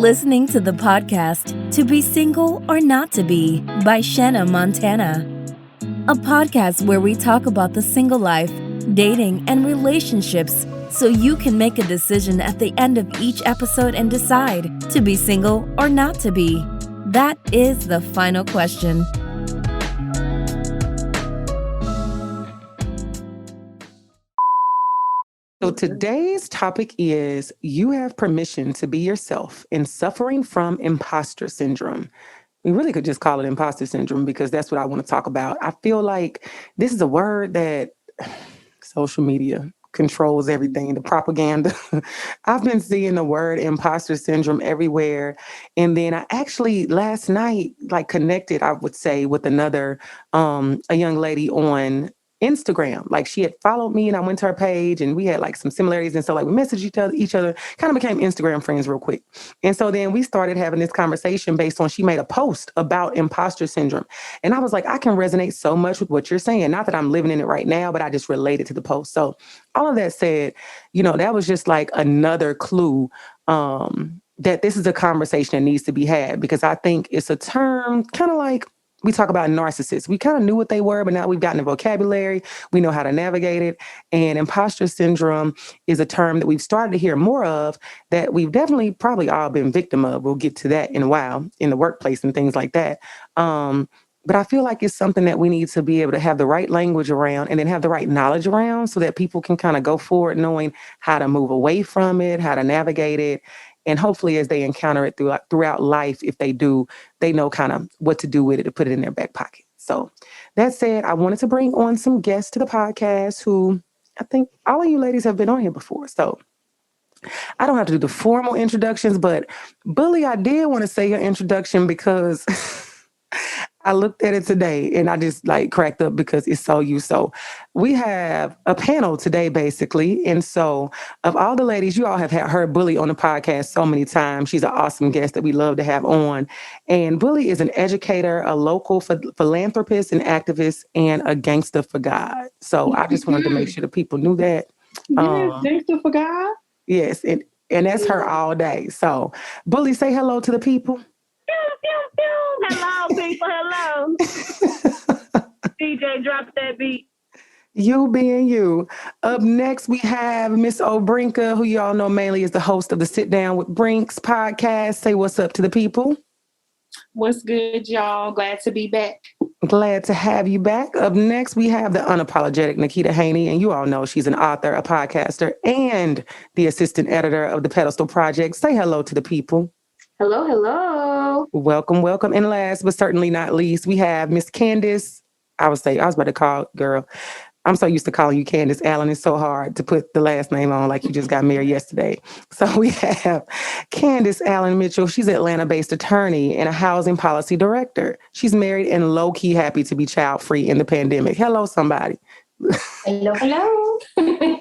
listening to the podcast To Be Single or Not to Be by Shanna Montana, a podcast where we talk about the single life, dating, and relationships so you can make a decision at the end of each episode and decide to be single or not to be. That is the final question. So today's topic is you have permission to be yourself in suffering from imposter syndrome. We really could just call it imposter syndrome because that's what I want to talk about. I feel like this is a word that social media controls everything, the propaganda. I've been seeing the word imposter syndrome everywhere. And then I actually last night connected, I would say, with another a young lady on Instagram. Like she had followed me and I went to her page and we had some similarities. And so we messaged each other, kind of became Instagram friends real quick. And so then we started having this conversation based on, she made a post about imposter syndrome. And I was like, I can resonate so much with what you're saying. Not that I'm living in it right now, but I just related to the post. So all of that said, that was just another clue that this is a conversation that needs to be had, because I think it's a term kind of like we talk about narcissists. We kind of knew what they were, but now we've gotten the vocabulary. We know how to navigate it. And imposter syndrome is a term that we've started to hear more of that we've definitely probably all been victim of. We'll get to that in a while in the workplace and things like that. But I feel like it's something that we need to be able to have the right language around and then have the right knowledge around so that people can kind of go forward knowing how to move away from it, how to navigate it. And hopefully as they encounter it throughout life, if they do, they know kind of what to do with it to put it in their back pocket. So that said, I wanted to bring on some guests to the podcast who I think all of you ladies have been on here before. So I don't have to do the formal introductions, but Bulli, I did want to say your introduction because I looked at it today and I just cracked up because it's so you. So we have a panel today, basically. And so of all the ladies, you all have heard Bulli on the podcast so many times. She's an awesome guest that we love to have on. And Bulli is an educator, a local philanthropist and activist, and a gangster for God. So I just wanted to make sure the people knew that. Yes, gangster for God. Yes, and that's her all day. So Bulli, say hello to the people. Hello, people. Hello. DJ, drop that beat. You being you. Up next, we have Miss Obrenka, who you all know mainly is the host of the Sit Down with Brinks podcast. Say what's up to the people. What's good, y'all? Glad to be back. Glad to have you back. Up next, we have the unapologetic Nikita H, and you all know she's an author, a podcaster, and the assistant editor of the Pedestal Project. Say hello to the people. Hello, hello. Welcome, welcome. And last but certainly not least, we have Miss Kandice. I was about to call, girl. I'm so used to calling you Kandice Allen. It's so hard to put the last name on like you just got married yesterday. So we have Kandice Allen Mitchell. She's an Atlanta-based attorney and a housing policy director. She's married and low-key happy to be child-free in the pandemic. Hello, somebody. Hello, hello.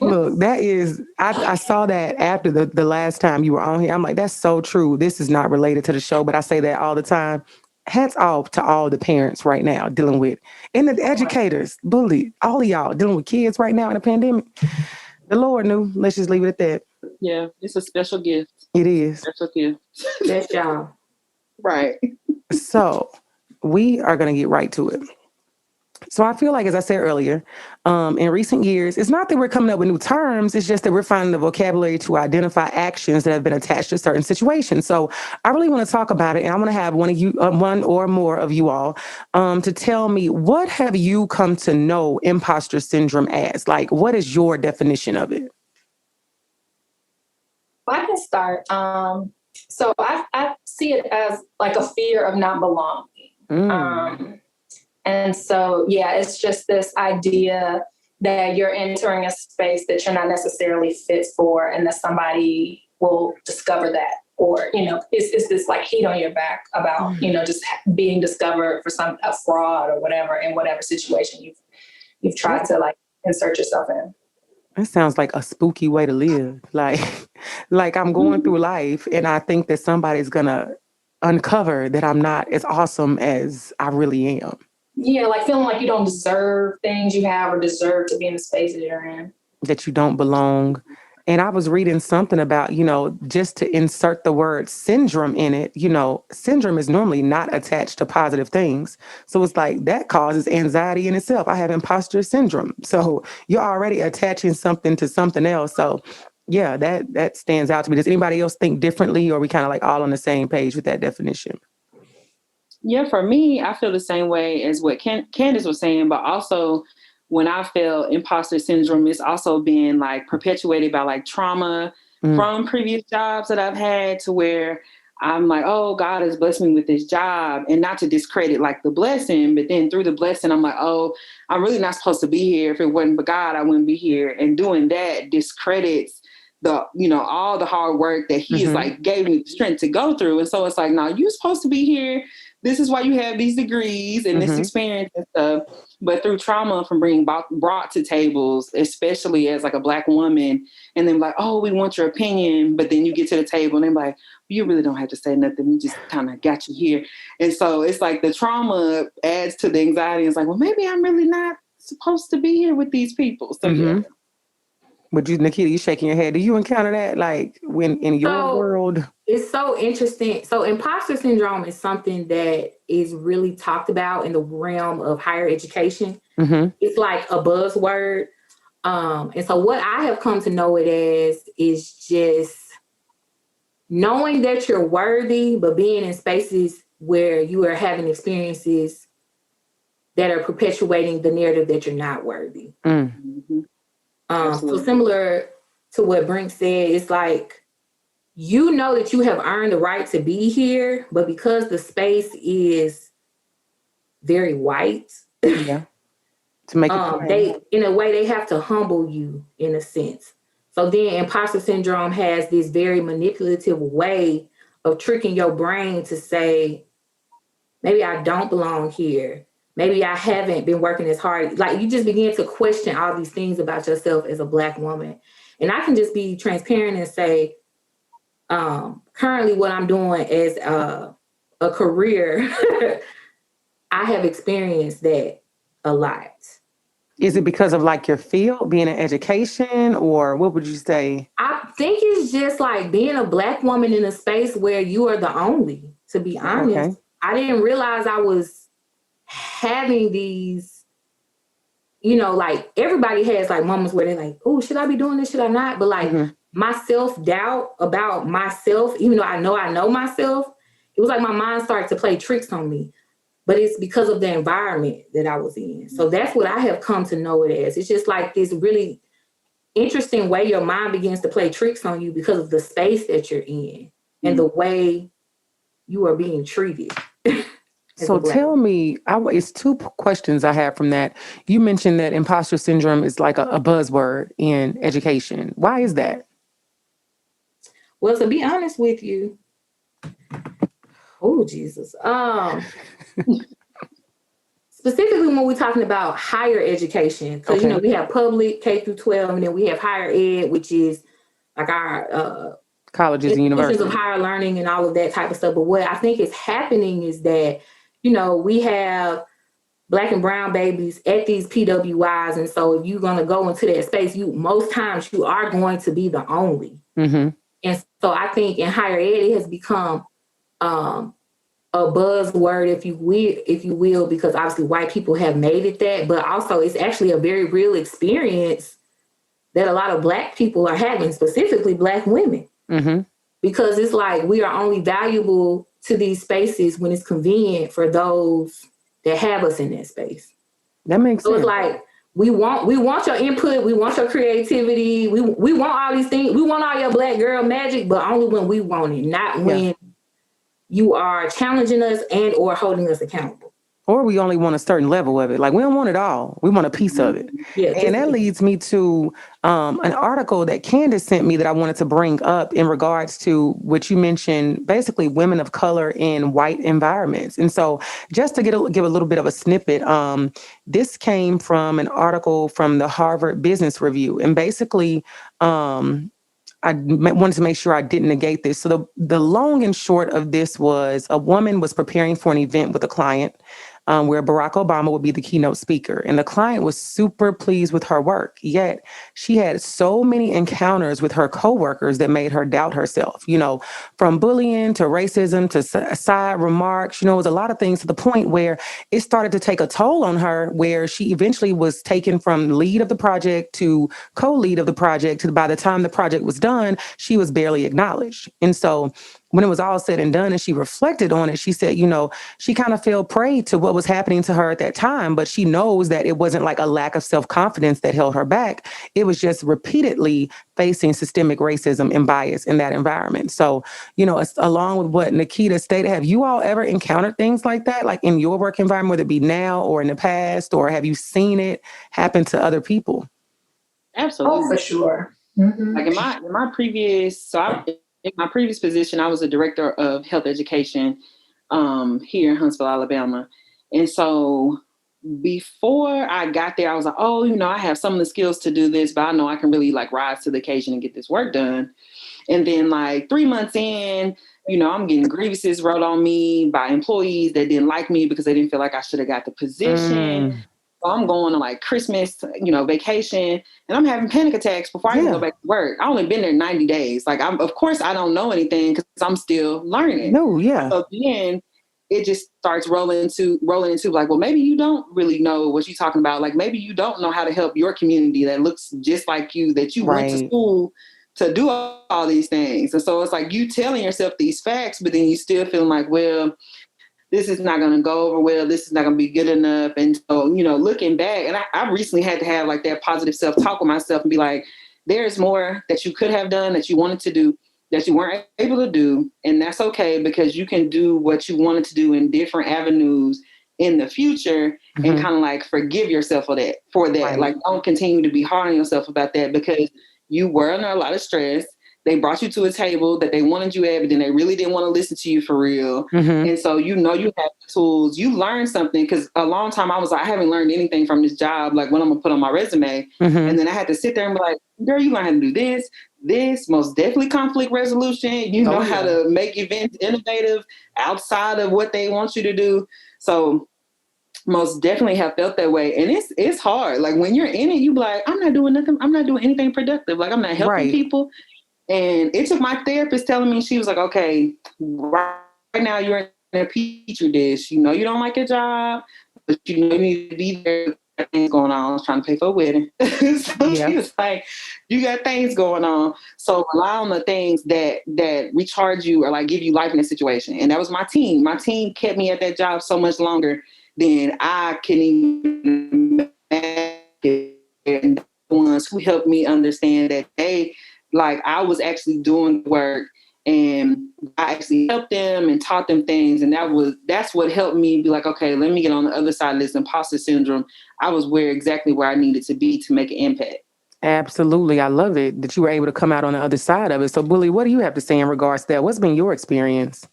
Look, that is, I saw that after the last time you were on here. I'm like, that's so true. This is not related to the show, but I say that all the time. Hats off to all the parents right now dealing with, and the educators, Bulli, all of y'all dealing with kids right now in the pandemic. The Lord knew. Let's just leave it at that. Yeah, it's a special gift. It is. Special gift. That's y'all. Right. So we are going to get right to it. So I feel like, as I said earlier, in recent years, it's not that we're coming up with new terms. It's just that we're finding the vocabulary to identify actions that have been attached to certain situations. So I really want to talk about it. And I'm going to have one or more of you all to tell me, what have you come to know imposter syndrome as? What is your definition of it? Well, I can start. So I see it as a fear of not belonging. And so, yeah, it's just this idea that you're entering a space that you're not necessarily fit for and that somebody will discover that. Or, it's this heat on your back about, just being discovered for a fraud or whatever in whatever situation you've tried to insert yourself in. It sounds like a spooky way to live. Like I'm going through life and I think that somebody's going to uncover that I'm not as awesome as I really am. Yeah, feeling like you don't deserve things you have or deserve to be in the spaces you're in. That you don't belong. And I was reading something about, just to insert the word syndrome in it, syndrome is normally not attached to positive things. So it's like that causes anxiety in itself. I have imposter syndrome. So you're already attaching something to something else. So yeah, that stands out to me. Does anybody else think differently, or are we kind of like all on the same page with that definition? Yeah, for me, I feel the same way as what Candice was saying, but also when I feel imposter syndrome, it's also been like perpetuated by like trauma from previous jobs that I've had, to where I'm like, oh, God has blessed me with this job, and not to discredit like the blessing, but then through the blessing, I'm like, oh, I'm really not supposed to be here. If it wasn't for God, I wouldn't be here. And doing that discredits all the hard work that He is like gave me the strength to go through. And so it's like, no, you're supposed to be here. This is why you have these degrees and this experience and stuff. But through trauma from being brought to tables, especially as like a Black woman, and then like, oh, we want your opinion. But then you get to the table and they're like, you really don't have to say nothing. We just kind of got you here. And so it's like the trauma adds to the anxiety. It's like, well, maybe I'm really not supposed to be here with these people. So yeah. Would you, Nikita, you shaking your head? Do you encounter that like when in your world? It's so interesting. So imposter syndrome is something that is really talked about in the realm of higher education. It's like a buzzword. And so what I have come to know it as is just knowing that you're worthy, but being in spaces where you are having experiences that are perpetuating the narrative that you're not worthy. So similar to what Brink said, it's like, you know that you have earned the right to be here, but because the space is very white, to make it in a way, they have to humble you in a sense. So then imposter syndrome has this very manipulative way of tricking your brain to say, maybe I don't belong here. Maybe I haven't been working as hard. Like, you just begin to question all these things about yourself as a Black woman. And I can just be transparent and say, currently what I'm doing as a career, I have experienced that a lot. Is it because of like your field, being in education, or what would you say? I think it's just like being a Black woman in a space where you are the only, to be honest. Okay. I didn't realize I was having these, like everybody has like moments where they're like, oh, should I be doing this? Should I not? But like my self-doubt about myself, even though I know myself, it was like my mind started to play tricks on me. But it's because of the environment that I was in. So that's what I have come to know it as. It's just like this really interesting way your mind begins to play tricks on you because of the space that you're in and the way you are being treated. So tell me, it's two questions I have from that. You mentioned that imposter syndrome is like a buzzword in education. Why is that? Well, to be honest with you, oh, Jesus. Specifically when we're talking about higher education, because, we have public K through 12, and then we have higher ed, which is like our colleges and universities of higher learning and all of that type of stuff. But what I think is happening is that, we have Black and brown babies at these PWIs. And so if you're going to go into that space, most times you are going to be the only. And so I think in higher ed, it has become a buzzword, if you will, because obviously white people have made it that, but also it's actually a very real experience that a lot of Black people are having, specifically Black women. Because it's like we are only valuable to these spaces when it's convenient for those that have us in that space. That makes sense. So it's like we want your input, we want your creativity, we want all these things, we want all your Black girl magic, but only when we want it, not when you are challenging us and or holding us accountable. Or we only want a certain level of it. Like, we don't want it all. We want a piece of it. Yeah, and that leads me to an article that Candice sent me that I wanted to bring up in regards to what you mentioned, basically women of color in white environments. And so just to give a little bit of a snippet, this came from an article from the Harvard Business Review. And basically, I wanted to make sure I didn't negate this. So the long and short of this was a woman was preparing for an event with a client. where Barack Obama would be the keynote speaker. And the client was super pleased with her work. Yet she had so many encounters with her coworkers that made her doubt herself, from bullying to racism to side remarks. It was a lot of things to the point where it started to take a toll on her, where she eventually was taken from lead of the project to co-lead of the project. By the time the project was done, she was barely acknowledged. And so when it was all said and done and she reflected on it, she said, she kind of fell prey to what was happening to her at that time, but she knows that it wasn't like a lack of self-confidence that held her back. It was just repeatedly facing systemic racism and bias in that environment. So, along with what Nikita stated, have you all ever encountered things like that, like in your work environment, whether it be now or in the past, or have you seen it happen to other people? Absolutely. Oh, for sure. Mm-hmm. Like in my previous position, I was a director of health education here in Huntsville, Alabama. And so before I got there, I was like, I have some of the skills to do this, but I know I can really like rise to the occasion and get this work done. And then like 3 months in, I'm getting grievances wrote on me by employees that didn't like me because they didn't feel like I should have got the position. So I'm going on like Christmas, vacation, and I'm having panic attacks before I even go back to work. I only been there 90 days. Like, of course I don't know anything because I'm still learning. No, yeah. So then it just starts rolling into like, well, maybe you don't really know what you're talking about. Like, maybe you don't know how to help your community that looks just like you, that you went to school to do all these things. And so it's like you telling yourself these facts, but then you still feeling like, well, this is not going to go over well. This is not going to be good enough. And so, looking back, and I recently had to have like that positive self-talk with myself and be like, there's more that you could have done, that you wanted to do, that you weren't able to do. And that's okay, because you can do what you wanted to do in different avenues in the future, and kind of like forgive yourself for that. Right. Like, don't continue to be hard on yourself about that, because you were under a lot of stress. They brought you to a table that they wanted you at, but then they really didn't want to listen to you for real. And so, you have tools, you learn something, because a long time I was like, I haven't learned anything from this job. Like, what I'm going to put on my resume. And then I had to sit there and be like, girl, you learn how to do this, most definitely conflict resolution. You know how to make events innovative outside of what they want you to do. So most definitely have felt that way. And it's hard. Like when you're in it, you be like, I'm not doing nothing. I'm not doing anything productive. Like I'm not helping people. And it took my therapist telling me, she was like, okay, right now you're in a petri dish. You don't like your job, but you need to be there. Things going on. I was trying to pay for a wedding. So she was like, you got things going on. So rely on the things that recharge you or like give you life in a situation. And that was my team. My team kept me at that job so much longer than I can even imagine. And the ones who helped me understand that I was actually doing the work, and I actually helped them and taught them things. And that's what helped me be like, okay, let me get on the other side of this imposter syndrome. I was exactly where I needed to be to make an impact. Absolutely. I love it that you were able to come out on the other side of it. So Bulli, what do you have to say in regards to that? What's been your experience?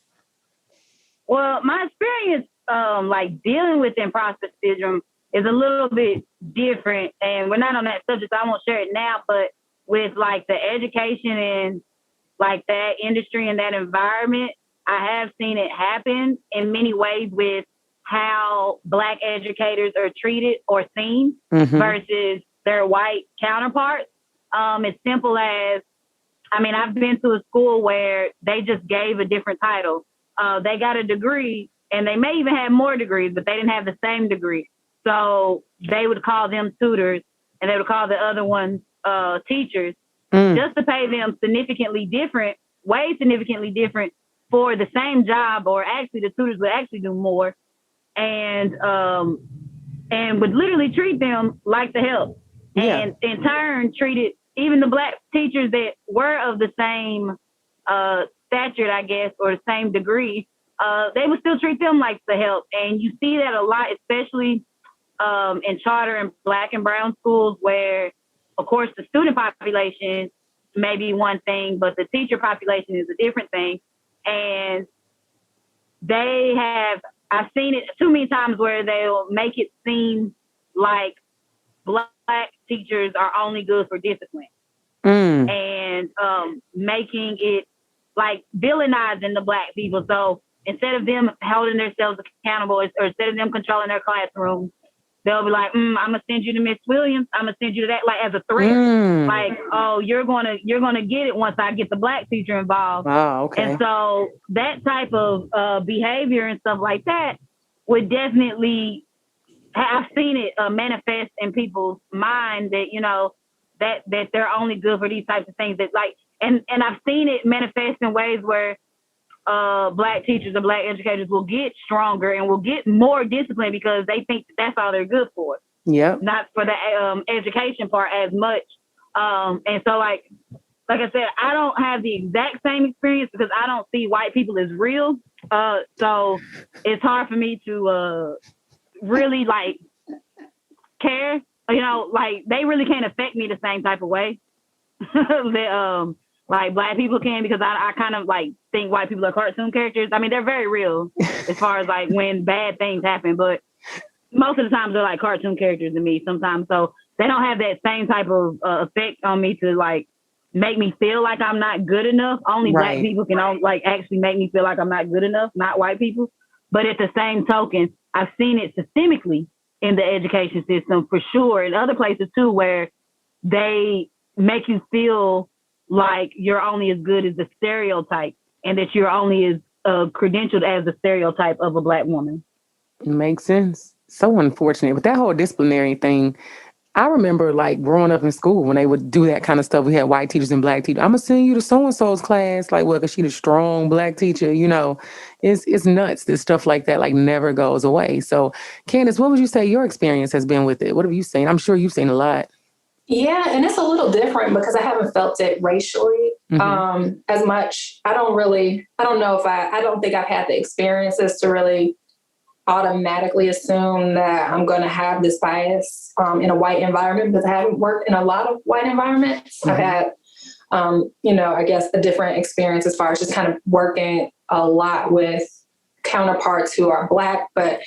Well, my experience, like dealing with imposter syndrome is a little bit different, and we're not on that subject, so I won't share it now, but with like the education and like that industry and that environment, I have seen it happen in many ways with how Black educators are treated or seen versus their white counterparts. As simple as, I've been to a school where they just gave a different title. They got a degree, and they may even have more degrees, but they didn't have the same degree. So they would call them tutors, and they would call the other ones teachers, just to pay them significantly different for the same job, or actually the tutors would actually do more, and would literally treat them like the help, and in turn treated even the Black teachers that were of the same stature, I guess, or the same degree, they would still treat them like the help. And you see that a lot, especially in charter and Black and brown schools, where, of course, the student population may be one thing, but the teacher population is a different thing. And I've seen it too many times where they'll make it seem like Black teachers are only good for discipline. And making it like villainizing the Black people. So instead of them holding themselves accountable or instead of them controlling their classroom, they'll be like, I'm gonna send you to Miss Williams. I'm gonna send you to that, like, as a threat. Like, oh, you're gonna get it once I get the black teacher involved. Oh, okay. And so that type of behavior and stuff like that would definitely, I've seen it manifest in people's mind that, you know, that they're only good for these types of things, that like, and I've seen it manifest in ways where black teachers or black educators will get stronger and will get more disciplined because they think that's all they're good for. Yeah. Not for the education part as much. And so like I said, I don't have the exact same experience because I don't see white people as real. So it's hard for me to really like care. You know, like they really can't affect me the same type of way that like black people can, because I kind of like think white people are cartoon characters. I mean, they're very real as far as like when bad things happen, but most of the times they're like cartoon characters to me sometimes. So they don't have that same type of effect on me to like make me feel like I'm not good enough. Only black people can like actually make me feel like I'm not good enough, not white people. But at the same token, I've seen it systemically in the education system for sure, and other places too, where they make you feel like you're only as good as the stereotype and that you're only as credentialed as the stereotype of a black woman. Makes sense. So unfortunate. But that whole disciplinary thing, I remember like growing up in school when they would do that kind of stuff. We had white teachers and black teachers. I'm going to send you to so-and-so's class. Like, well, because she's a strong black teacher, you know, it's nuts. This stuff like that, like never goes away. So Kandice, what would you say your experience has been with it? What have you seen? I'm sure you've seen a lot. Yeah, and it's a little different because I haven't felt it racially as much. I don't think I've had the experiences to really automatically assume that I'm going to have this bias in a white environment, because I haven't worked in a lot of white environments. I've had, I guess a different experience as far as just kind of working a lot with counterparts who are black, but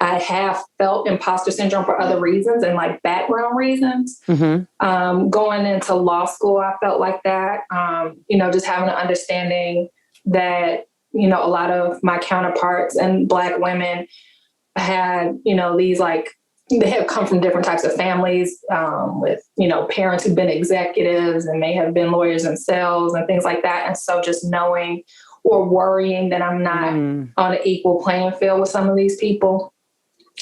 I have felt imposter syndrome for other reasons and like background reasons. Going into law school, I felt like that, just having an understanding that, a lot of my counterparts and black women had, these like, they have come from different types of families with, parents who've been executives and may have been lawyers themselves and things like that. And so just knowing or worrying that I'm not on an equal playing field with some of these people.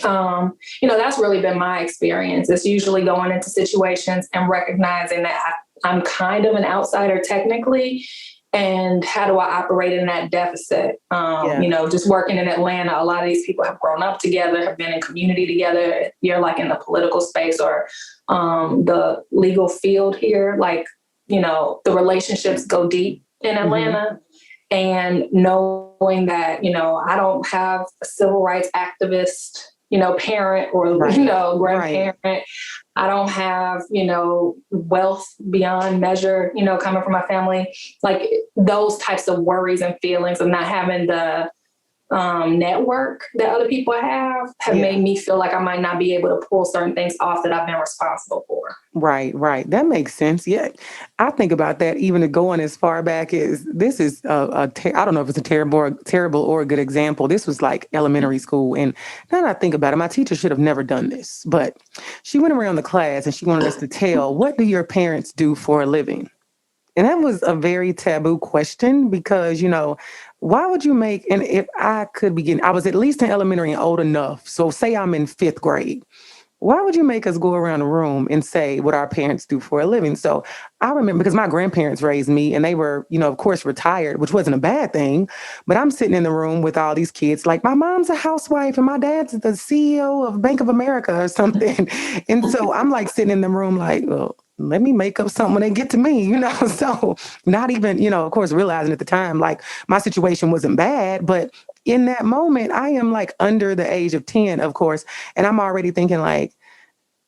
That's really been my experience. It's usually going into situations and recognizing that I'm kind of an outsider technically, and how do I operate in that deficit? Just working in Atlanta, a lot of these people have grown up together, have been in community together. You're like in the political space or the legal field here, like, the relationships go deep in Atlanta. And knowing that, I don't have a civil rights activist, parent or, grandparent. I don't have, wealth beyond measure, coming from my family. Like those types of worries and feelings of not having the network that other people have made me feel like I might not be able to pull certain things off that I've been responsible for. Right. That makes sense. Yeah. I think about that even going as far back as this is I don't know if it's a terrible or a good example. This was like elementary school. And now that I think about it, my teacher should have never done this, but she went around the class and she wanted us to tell, what do your parents do for a living? And that was a very taboo question because, why would you make, and if I could begin, I was at least in elementary and old enough. So say I'm in 5th grade. Why would you make us go around the room and say what our parents do for a living? So I remember because my grandparents raised me and they were, of course, retired, which wasn't a bad thing. But I'm sitting in the room with all these kids, like my mom's a housewife and my dad's the CEO of Bank of America or something. And so I'm like sitting in the room like, well, let me make up something when they get to me, so not even, of course, realizing at the time, like my situation wasn't bad, but in that moment, I am like under the age of 10, of course. And I'm already thinking like,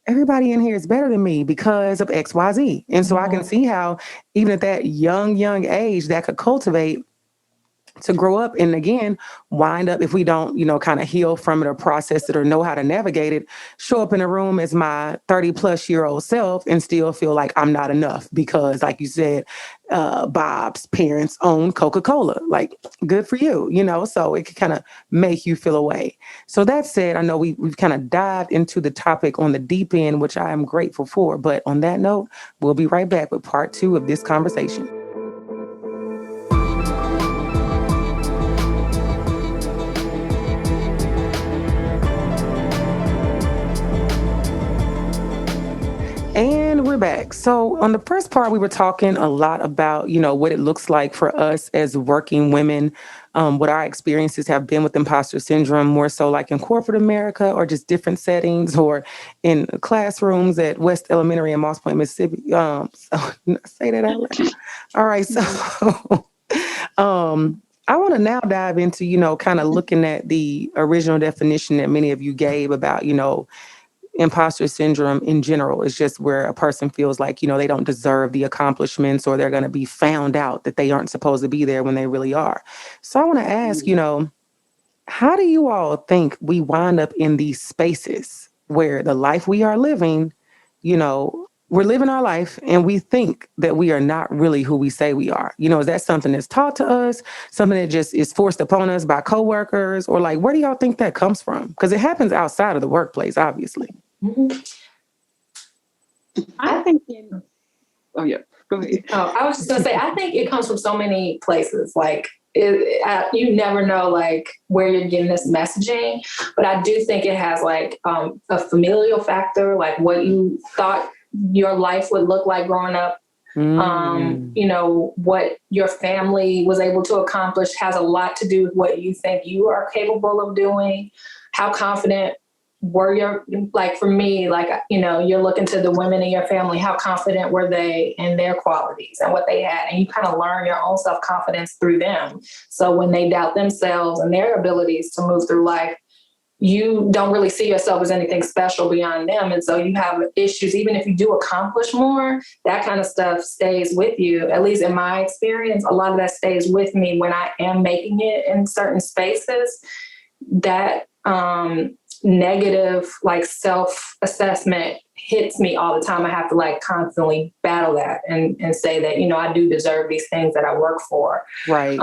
everybody in here is better than me because of X, Y, Z. And so I can see how even at that young age that could cultivate to grow up and again wind up, if we don't, kind of heal from it or process it or know how to navigate it, show up in a room as my 30-plus-year-old self and still feel like I'm not enough because, like you said, Bob's parents own Coca-Cola. Like, good for you, so it can kind of make you feel away. So that said, I know we've kind of dived into the topic on the deep end, which I am grateful for. But on that note, we'll be right back with part 2 of this conversation. And we're back. So on the first part, we were talking a lot about, what it looks like for us as working women, what our experiences have been with imposter syndrome, more so like in corporate America or just different settings or in classrooms at West Elementary in Moss Point, Mississippi. So say that out loud. All right. So I want to now dive into, kind of looking at the original definition that many of you gave about, imposter syndrome in general is just where a person feels like, they don't deserve the accomplishments or they're going to be found out that they aren't supposed to be there when they really are. So I want to ask, how do you all think we wind up in these spaces where the life we are living, we're living our life and we think that we are not really who we say we are? Is that something that's taught to us, something that just is forced upon us by coworkers, or like, where do y'all think that comes from? Because it happens outside of the workplace, obviously. Mm-hmm. I think oh yeah, go ahead. Oh, I was just gonna say, I think it comes from so many places. Like you never know like where you're getting this messaging, but I do think it has like a familial factor, like what you thought your life would look like growing up. What your family was able to accomplish has a lot to do with what you think you are capable of doing. How confident were your, like for me, like, you're looking to the women in your family, how confident were they in their qualities and what they had? And you kind of learn your own self-confidence through them. So when they doubt themselves and their abilities to move through life, you don't really see yourself as anything special beyond them. And so you have issues, even if you do accomplish more, that kind of stuff stays with you. At least in my experience, a lot of that stays with me when I am making it in certain spaces. That negative like self-assessment hits me all the time. I have to like constantly battle that and say that, I do deserve these things that I work for. Right.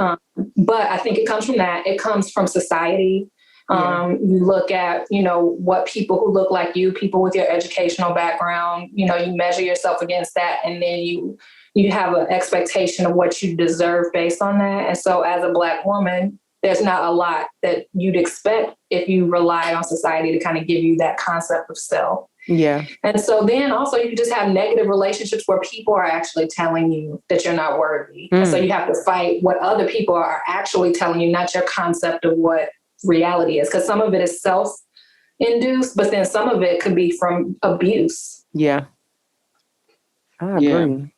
But I think it comes from that. It comes from society. You look at, what people who look like you, people with your educational background, you measure yourself against that. And then you have an expectation of what you deserve based on that. And so as a Black woman, there's not a lot that you'd expect if you rely on society to kind of give you that concept of self. Yeah. And so then also you just have negative relationships where people are actually telling you that you're not worthy. And so you have to fight what other people are actually telling you, not your concept of what reality is. Because some of it is self-induced, but then some of it could be from abuse. Yeah. I agree.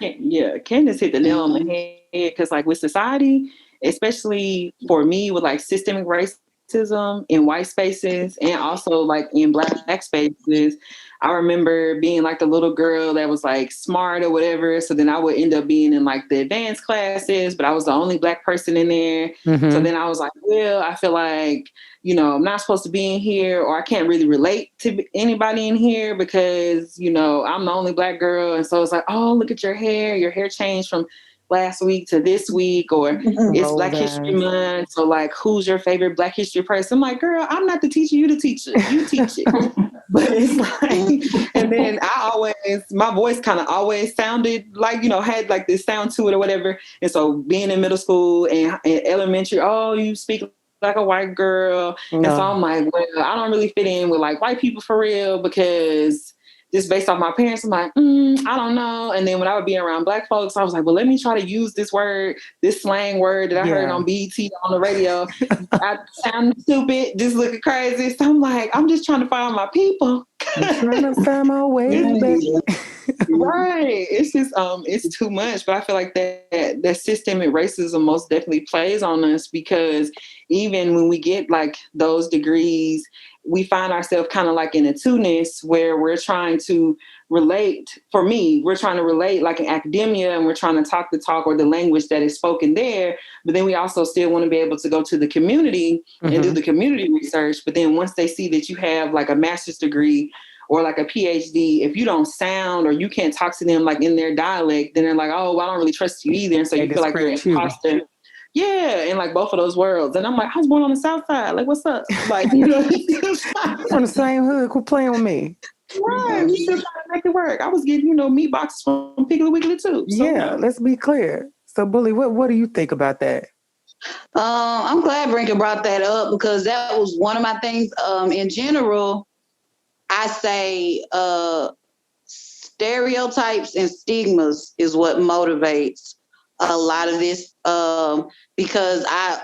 Kandice hit the nail on the head because like with society, especially for me with like systemic racism in white spaces and also like in Black spaces, I remember being like the little girl that was like smart or whatever. So then I would end up being in like the advanced classes, but I was the only Black person in there. Mm-hmm. So then I was like, well, I feel like, I'm not supposed to be in here, or I can't really relate to anybody in here because, I'm the only Black girl. And so it's like, oh, look at your hair changed from last week to this week, or it's Black History Month. So like, who's your favorite Black History person? I'm like, girl, I'm not the teacher, you the teacher, you teach it. But it's like, and then my voice kind of always sounded like, had like this sound to it or whatever. And so being in middle school and elementary, oh, you speak like a white girl. No. And so I'm like, well, I don't really fit in with like white people for real because just based off my parents, I'm like, I don't know. And then when I would be around Black folks, I was like, well, let me try to use this word, this slang word that I heard on BET on the radio. I sound stupid, just looking crazy. So I'm like, I'm just trying to find my people. I'm trying to find my way back. Right. It's just, it's too much. But I feel like that systemic racism most definitely plays on us because even when we get like those degrees we find ourselves kind of like in a two-ness where we're trying to relate. For me, we're trying to relate like in academia, and we're trying to talk the talk or the language that is spoken there. But then we also still want to be able to go to the community and do the community research. But then once they see that you have like a master's degree or like a PhD, if you don't sound or you can't talk to them like in their dialect, then they're like, oh, well, I don't really trust you either. And so you feel like you're an imposter. Yeah, in like both of those worlds. And I'm like, I was born on the South Side. Like, what's up? Like, you know, from the same hood. Quit playing with me. Right, we still trying to make it work. I was getting, you know, meat boxes from Piggly Wiggly too. So, yeah, let's be clear. So, Bulli, what do you think about that? I'm glad Obrenka brought that up because that was one of my things. In general, I say stereotypes and stigmas is what motivates a lot of this, because I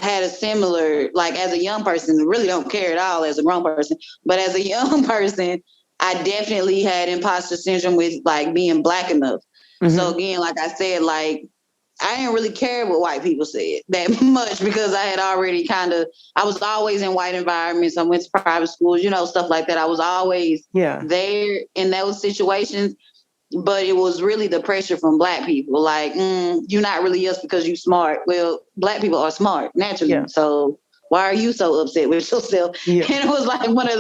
had a similar, like as a young person, really don't care at all as a grown person, but as a young person, I definitely had imposter syndrome with like being Black enough. So again, like I said, like I didn't really care what white people said that much because I had already I was always in white environments. I went to private schools, you know, stuff like that. I was always there in those situations. But it was really the pressure from Black people, like, you're not really us because you smart. Well, Black people are smart naturally. Yeah. So why are you so upset with yourself? Yeah. And it was like one of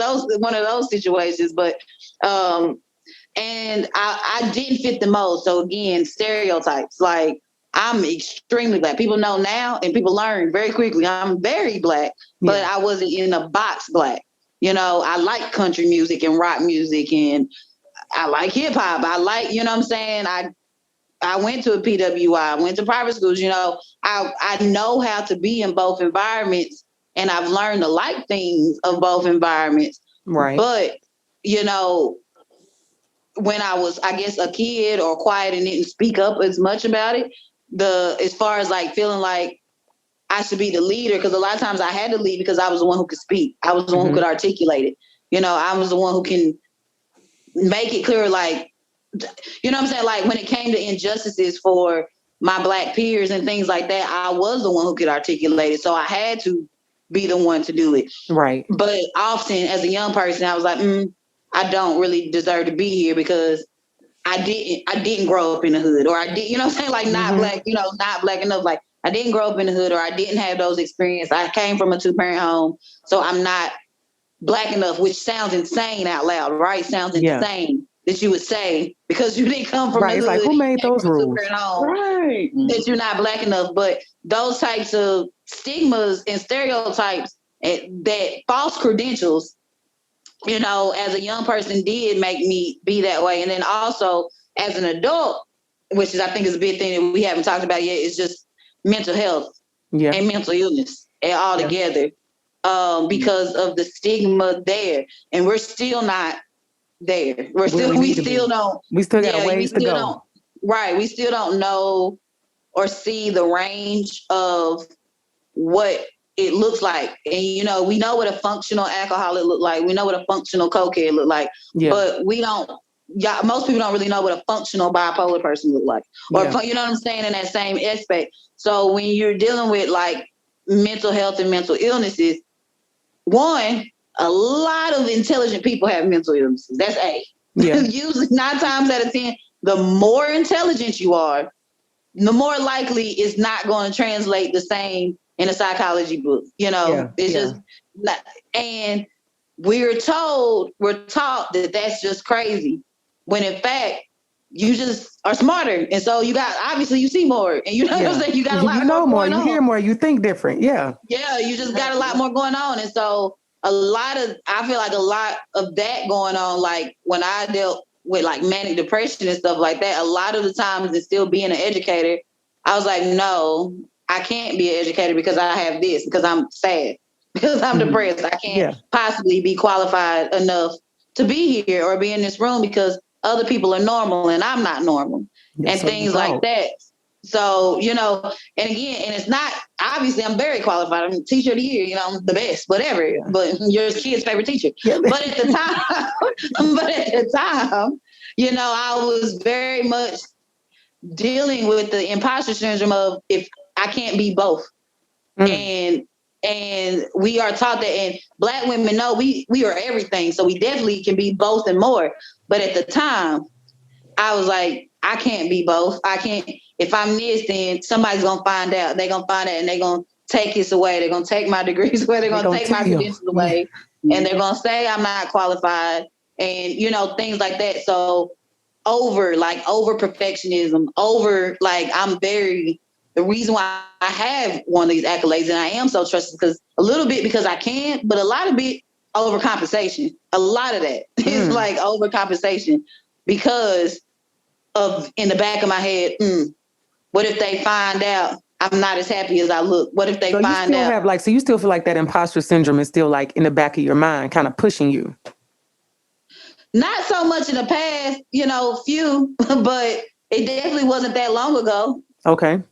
those situations. But and I didn't fit the mold. So again, stereotypes. Like I'm extremely Black. People know now, and people learn very quickly. I'm very Black, but I wasn't in a box Black. You know, I like country music and rock music and I like hip hop. I like, you know what I'm saying? I went to a PWI, I went to private schools, you know, I know how to be in both environments and I've learned to like things of both environments. Right. But, you know, when I was, I guess, a kid or quiet and didn't speak up as much about it, as far as like feeling like I should be the leader, because a lot of times I had to lead because I was the one who could speak. I was the one who could articulate it. You know, I was the one who can make it clear, like, you know what I'm saying? Like when it came to injustices for my Black peers and things like that, I was the one who could articulate it. So I had to be the one to do it. Right. But often as a young person, I was like, I don't really deserve to be here because I didn't grow up in the hood, or I did, you know what I'm saying? Like not Black, you know, not Black enough. Like I didn't grow up in the hood, or I didn't have those experiences. I came from a 2-parent home. So I'm not Black enough, which sounds insane out loud, right? Sounds insane that you would say because you didn't come from the hood. It's like, who made those rules? Right. That you're not Black enough. But those types of stigmas and stereotypes, that false credentials, you know, as a young person did make me be that way. And then also as an adult, which is, I think is a big thing that we haven't talked about yet, is just mental health and mental illness and all together. Because of the stigma there, and we're still not there. We still got a ways to go. Right. We still don't know or see the range of what it looks like. And, you know, we know what a functional alcoholic look like. We know what a functional cokehead look like, but we don't, most people don't really know what a functional bipolar person look like, or, you know what I'm saying? In that same aspect. So when you're dealing with like mental health and mental illnesses, one, a lot of intelligent people have mental illnesses. That's A. Yeah. Usually 9 times out of 10, the more intelligent you are, the more likely it's not going to translate the same in a psychology book. You know, it's just not, and we're taught that that's just crazy. When in fact, you just are smarter. And so obviously you see more, and you know what I'm saying? You got a lot more going on. You hear more, you think different. Yeah. Yeah. You just got a lot more going on. And so I feel like a lot of that going on, like when I dealt with like manic depression and stuff like that, a lot of the times, and still being an educator, I was like, no, I can't be an educator because I have this, because I'm sad, because I'm depressed. I can't possibly be qualified enough to be here or be in this room because other people are normal and I'm not normal, and things like that. So, you know, and again, and it's not, obviously I'm very qualified. I'm teacher of the year, you know, I'm the best, whatever, but your kid's favorite teacher. But at the time, you know, I was very much dealing with the imposter syndrome of, if I can't be both. And And we are taught that, and Black women know we are everything. So we definitely can be both and more. But at the time, I was like, I can't be both. I can't. If I'm this, then somebody's going to find out. They're going to find out and they're going to take this away. They're going to take my degrees away. They're going to take my credentials away. And they're going to say I'm not qualified and, you know, things like that. So over perfectionism, the reason why I have one of these accolades and I am so trusted because a little bit because I can, but a lot of it overcompensation. A lot of that is like overcompensation because of in the back of my head, what if they find out I'm not as happy as I look? What if they find out? So you still feel like that imposter syndrome is still like in the back of your mind, kind of pushing you? Not so much in the past, you know, few, but it definitely wasn't that long ago. Okay.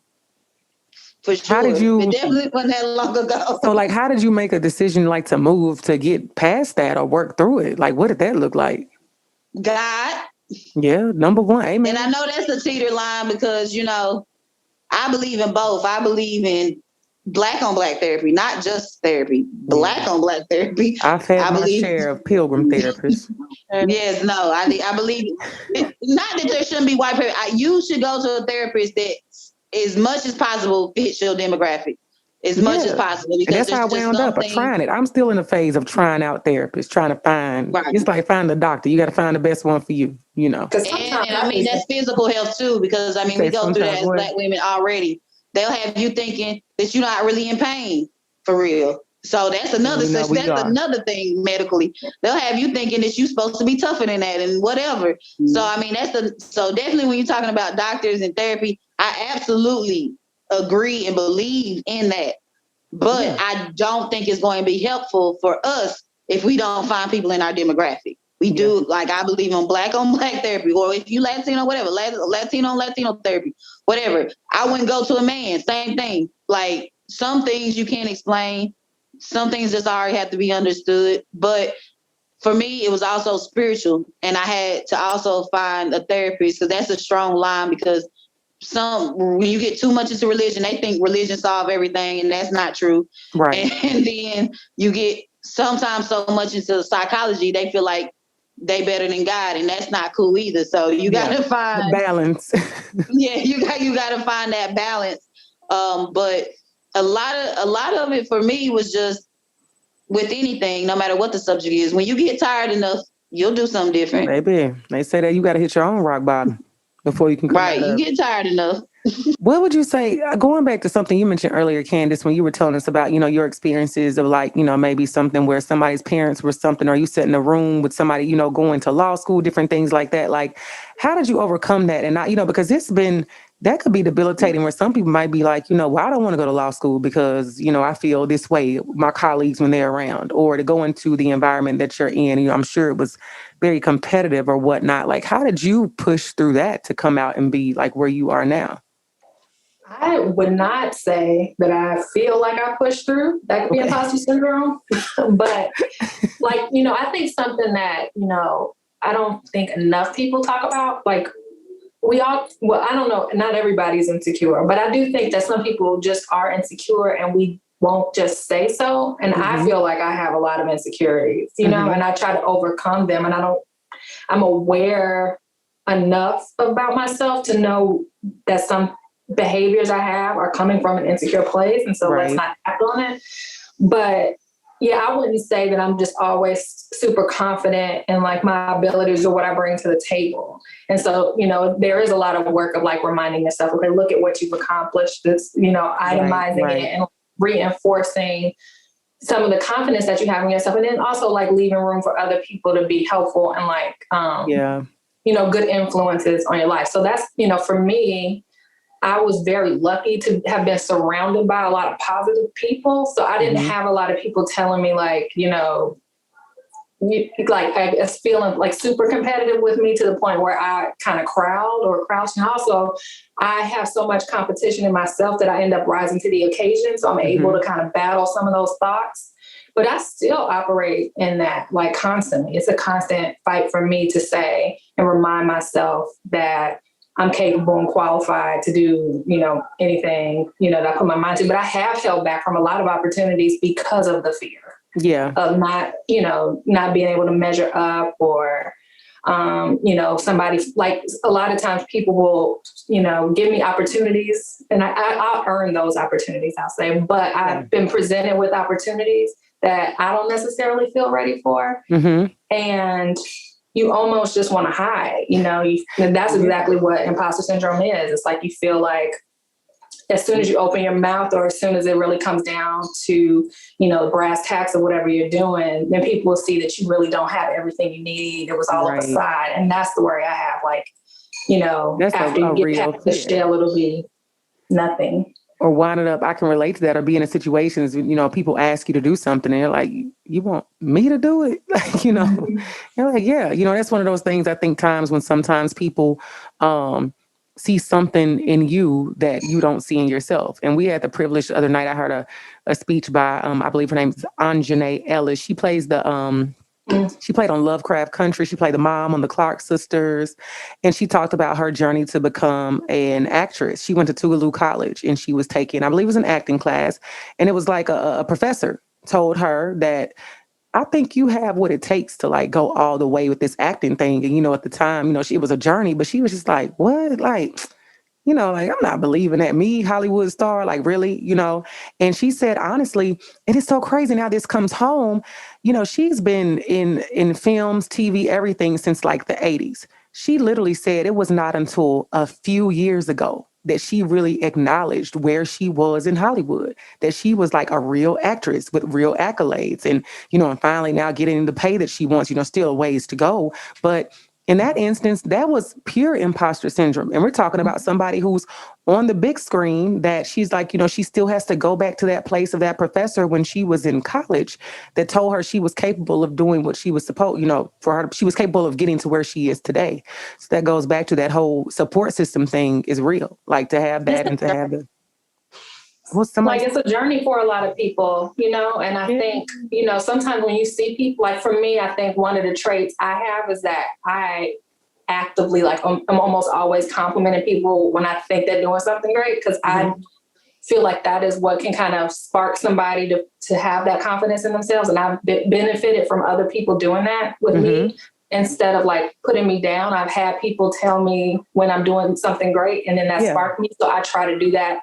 For sure. It definitely wasn't that long ago. So like, how did you make a decision like to move to get past that or work through it? Like, what did that look like? God. Yeah, number one. Amen. And I know that's a teeter line because, you know, I believe in both. I believe in Black on Black therapy, not just therapy, Black on Black therapy. I've had my share of pilgrim therapists. Yes, no, I believe not that there shouldn't be white people. You should go to a therapist that, as much as possible, fits your demographic. As much as possible. Because that's how I wound up trying it. I'm still in the phase of trying out therapists, trying to find, it's like finding a doctor. You got to find the best one for you, you know. And I mean, that's physical health too, because I mean, we go through that as Black women already. They'll have you thinking that you're not really in pain for real. So that's another another thing medically. They'll have you thinking that you're supposed to be tougher than that and whatever. So I mean, so definitely when you're talking about doctors and therapy, I absolutely agree and believe in that. But I don't think it's going to be helpful for us if we don't find people in our demographic. We do, like, I believe in Black on Black therapy, or if you Latino, whatever, Latino on Latino therapy, whatever. I wouldn't go to a man, same thing. Like, some things you can't explain. Some things just already have to be understood. But for me, it was also spiritual. And I had to also find a therapist, because that's a strong line, because when you get too much into religion, they think religion solves everything, and that's not true. Right. And then you get sometimes so much into psychology, they feel like they better than God, and that's not cool either. So you got to find the balance. you got to find that balance. But a lot of it for me was just with anything, no matter what the subject is. When you get tired enough, you'll do something different. Maybe they say that you got to hit your own rock bottom before you can come right. You get tired enough. What would you say, going back to something you mentioned earlier, Kandice, when you were telling us about, you know, your experiences of like, you know, maybe something where somebody's parents were something, or you sat in a room with somebody, you know, going to law school, different things like that. Like, how did you overcome that? And not, you know, because that could be debilitating, where some people might be like, you know, well, I don't want to go to law school because, you know, I feel this way, my colleagues when they're around, or to go into the environment that you're in. You know, I'm sure it was very competitive or whatnot. Like, how did you push through that to come out and be like where you are now? I would not say that I feel like I pushed through. That could be imposter syndrome. But like, you know, I think something that, you know, I don't think enough people talk about, like I don't know, not everybody's insecure, but I do think that some people just are insecure and we won't just say so. And I feel like I have a lot of insecurities, you know, and I try to overcome them, and I'm aware enough about myself to know that some behaviors I have are coming from an insecure place. And so let's not act on it. But yeah, I wouldn't say that I'm just always super confident in like my abilities or what I bring to the table. And so, you know, there is a lot of work of like reminding yourself, okay, look at what you've accomplished, this, you know, itemizing it and reinforcing some of the confidence that you have in yourself. And then also like leaving room for other people to be helpful and like, you know, good influences on your life. So that's, you know, for me, I was very lucky to have been surrounded by a lot of positive people. So I didn't have a lot of people telling me like, you know, like I was feeling like super competitive with me to the point where I kind of crouched. And also I have so much competition in myself that I end up rising to the occasion. So I'm able to kind of battle some of those thoughts. But I still operate in that like constantly. It's a constant fight for me to say and remind myself that I'm capable and qualified to do, anything, that I put my mind to. But I have held back from a lot of opportunities because of the fear. Yeah. Of not being able to measure up, or, somebody, like, a lot of times people will, give me opportunities, and I'll earn those opportunities, I'll say, but I've been presented with opportunities that I don't necessarily feel ready for. Mm-hmm. And you almost just want to hide, and that's exactly what imposter syndrome is. It's like you feel like as soon as you open your mouth, or as soon as it really comes down to, brass tacks of whatever you're doing, then people will see that you really don't have everything you need. It was all a facade. And that's the worry I have. Like, that's after you get past the shell, it'll be nothing. Or wind it up, I can relate to that, or be in situations, people ask you to do something and you're like, you want me to do it? Like, you're like, yeah, that's one of those things. I think times when sometimes people see something in you that you don't see in yourself. And we had the privilege the other night, I heard a speech by, I believe her name is Anjanae Ellis. She plays she played on Lovecraft Country. She played the mom on the Clark Sisters. And she talked about her journey to become an actress. She went to Tougaloo College and she was taking, I believe it was an acting class. And it was like a professor told her that, I think you have what it takes to like go all the way with this acting thing. And, at the time, it was a journey, but she was just like, what? Like, like, I'm not believing that, me, Hollywood star, like, really, and she said, honestly, it is so crazy now this comes home, she's been in films, TV, everything since like the 80s. She literally said it was not until a few years ago that she really acknowledged where she was in Hollywood, that she was like a real actress with real accolades and, and finally now getting the pay that she wants, still ways to go. But in that instance, that was pure imposter syndrome. And we're talking about somebody who's on the big screen that she's like, she still has to go back to that place of that professor when she was in college that told her she was capable of doing what she was supposed, for her, she was capable of getting to where she is today. So that goes back to that whole support system thing is real. Like to have that and to have the... Like it's a journey for a lot of people, and I think, sometimes when you see people, like for me, I think one of the traits I have is that I actively, like I'm almost always complimenting people when I think they're doing something great, because I feel like that is what can kind of spark somebody to have that confidence in themselves. And I've benefited from other people doing that with me. Instead of like putting me down, I've had people tell me when I'm doing something great, and then that sparked me. So I try to do that,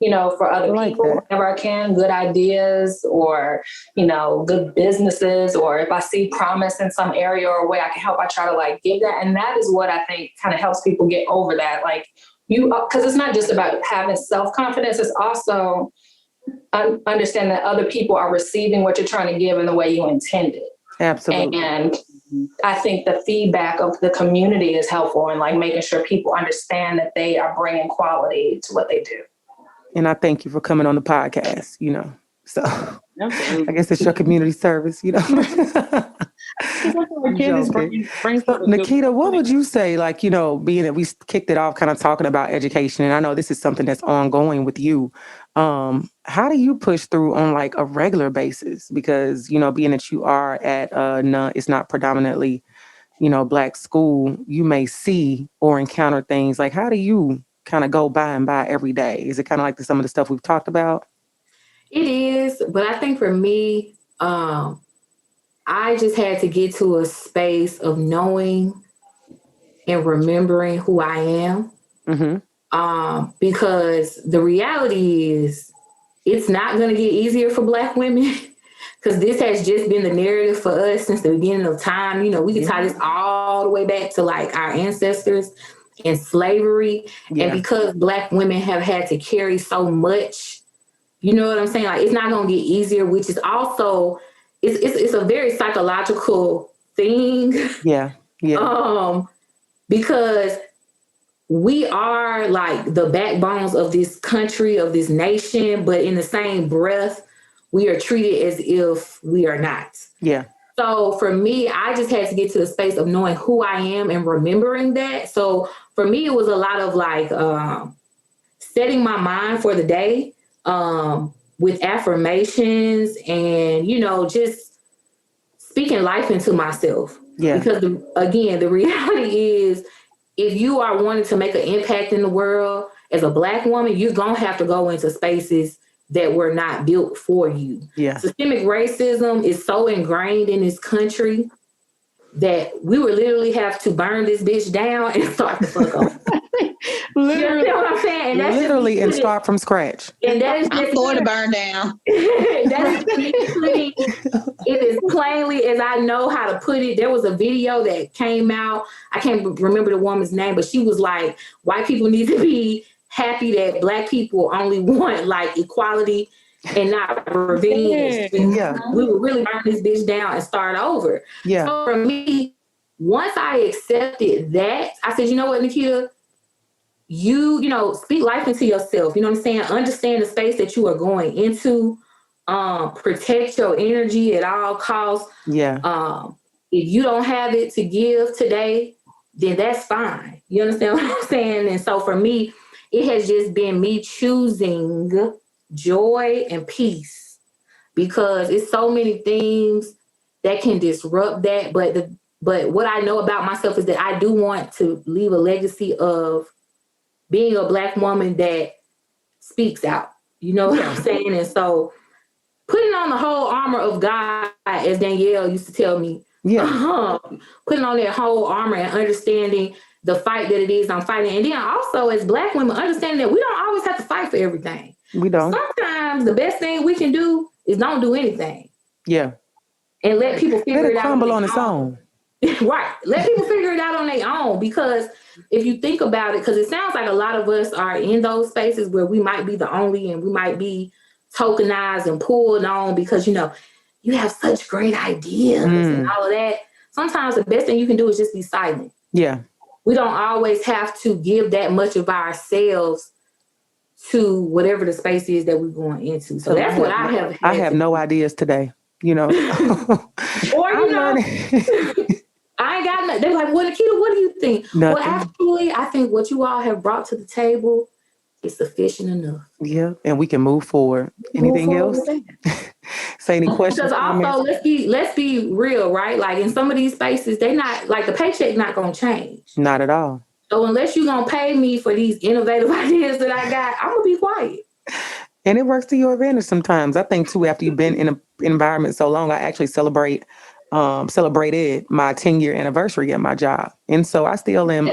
for other people whenever I can, good ideas or, good businesses, or if I see promise in some area or way I can help, I try to like give that. And that is what I think kind of helps people get over that. Like because it's not just about having self-confidence. It's also understand that other people are receiving what you're trying to give in the way you intended. Absolutely. And I think the feedback of the community is helpful in like making sure people understand that they are bringing quality to what they do. And I thank you for coming on the podcast, So I guess it's your community service, So, Nikita, what would you say, like, being that we kicked it off kind of talking about education, and I know this is something that's ongoing with you. How do you push through on like a regular basis? Because, being that you are at it's not predominantly, Black school, you may see or encounter things like, how do you kind of go by every day? Is it kind of like some of the stuff we've talked about? It is, but I think for me, I just had to get to a space of knowing and remembering who I am. Because the reality is it's not going to get easier for Black women, because this has just been the narrative for us since the beginning of time. We can tie this all the way back to like our ancestors and slavery. And because Black women have had to carry so much, you know what I'm saying? Like, it's not going to get easier, which is also, it's a very psychological thing. Because we are like the backbones of this country, of this nation, but in the same breath, we are treated as if we are not. So for me, I just had to get to the space of knowing who I am and remembering that. So for me, it was a lot of like setting my mind for the day with affirmations and, just speaking life into myself. Because, again, the reality is if you are wanting to make an impact in the world as a Black woman, you're going to have to go into spaces that were not built for you. Yeah. Systemic racism is so ingrained in this country that we would literally have to burn this bitch down and start the fuck over. Literally, you know what I'm saying? And that's literally, and start from scratch. And that is I'm for the burn down. that is putting it as plainly as I know how to put it. There was a video that came out. I can't remember the woman's name, but she was like, white people need to be happy that Black people only want like equality and not revenge. Yeah. We would really burn this bitch down and start over. Yeah. So for me, once I accepted that, I said, you know what, Nikita? You know, speak life into yourself. You know what I'm saying? Understand the space that you are going into. Protect your energy at all costs. Yeah. If you don't have it to give today, then that's fine. You understand what I'm saying? And so for me, it has just been me choosing joy and peace, because it's so many things that can disrupt that. But what I know about myself is that I do want to leave a legacy of being a Black woman that speaks out. You know what I'm saying? And so putting on the whole armor of God, as Danielle used to tell me, putting on that whole armor and understanding the fight that it is I'm fighting. And then also as Black women, understanding that we don't always have to fight for everything. We don't. Sometimes the best thing we can do is don't do anything. Yeah. And let people figure it out. Crumble on its own. Right. Let people figure it out on their own, because if you think about it, because it sounds like a lot of us are in those spaces where we might be the only, and we might be tokenized and pulled on because, you know, you have such great ideas and all of that. Sometimes the best thing you can do is just be silent. Yeah. We don't always have to give that much of ourselves to whatever the space is that we're going into. So that's what I have. I have no ideas today, you know. Or, you know, I ain't got nothing. They're like, well, Nikita, what do you think? Nothing. Well, actually, I think what you all have brought to the table is sufficient enough. Yeah, and we can move forward. Anything else? Say any questions? Because also, let's be real, right? Like in some of these spaces, they not like the paycheck not gonna change. Not at all. So unless you're gonna pay me for these innovative ideas that I got, I'm gonna be quiet. And it works to your advantage sometimes. I think too, after you've been in an environment so long, I actually celebrated my 10-year anniversary at my job. And so I still am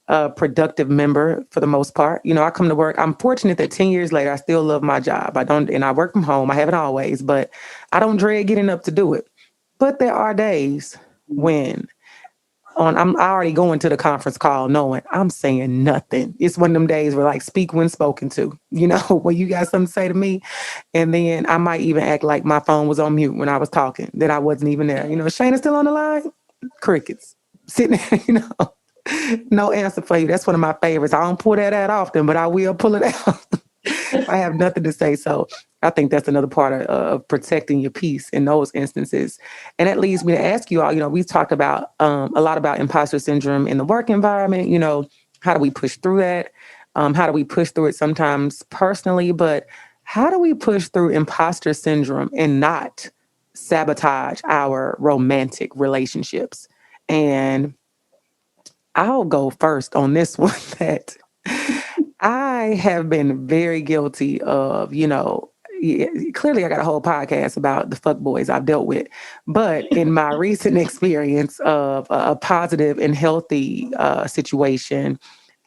a productive member for the most part. You know, I come to work. I'm fortunate that 10 years later, I still love my job. I work from home. I haven't always, but I don't dread getting up to do it. But there are days when I'm already going to the conference call knowing I'm saying nothing. It's one of them days where like speak when spoken to, you know, when you got something to say to me. And then I might even act like my phone was on mute when I was talking, that I wasn't even there. You know, Shayna's still on the line? Crickets. Sitting there, you know, no answer for you. That's one of my favorites. I don't pull that out often, but I will pull it out. I have nothing to say. So I think that's another part of protecting your peace in those instances. And that leads me to ask you all, you know, we've talked about a lot about imposter syndrome in the work environment. You know, how do we push through that? How do we push through it sometimes personally? But how do we push through imposter syndrome and not sabotage our romantic relationships? And I'll go first on this one, that I have been very guilty of, you know, clearly I got a whole podcast about the fuckboys I've dealt with, but in my recent experience of a positive and healthy situation,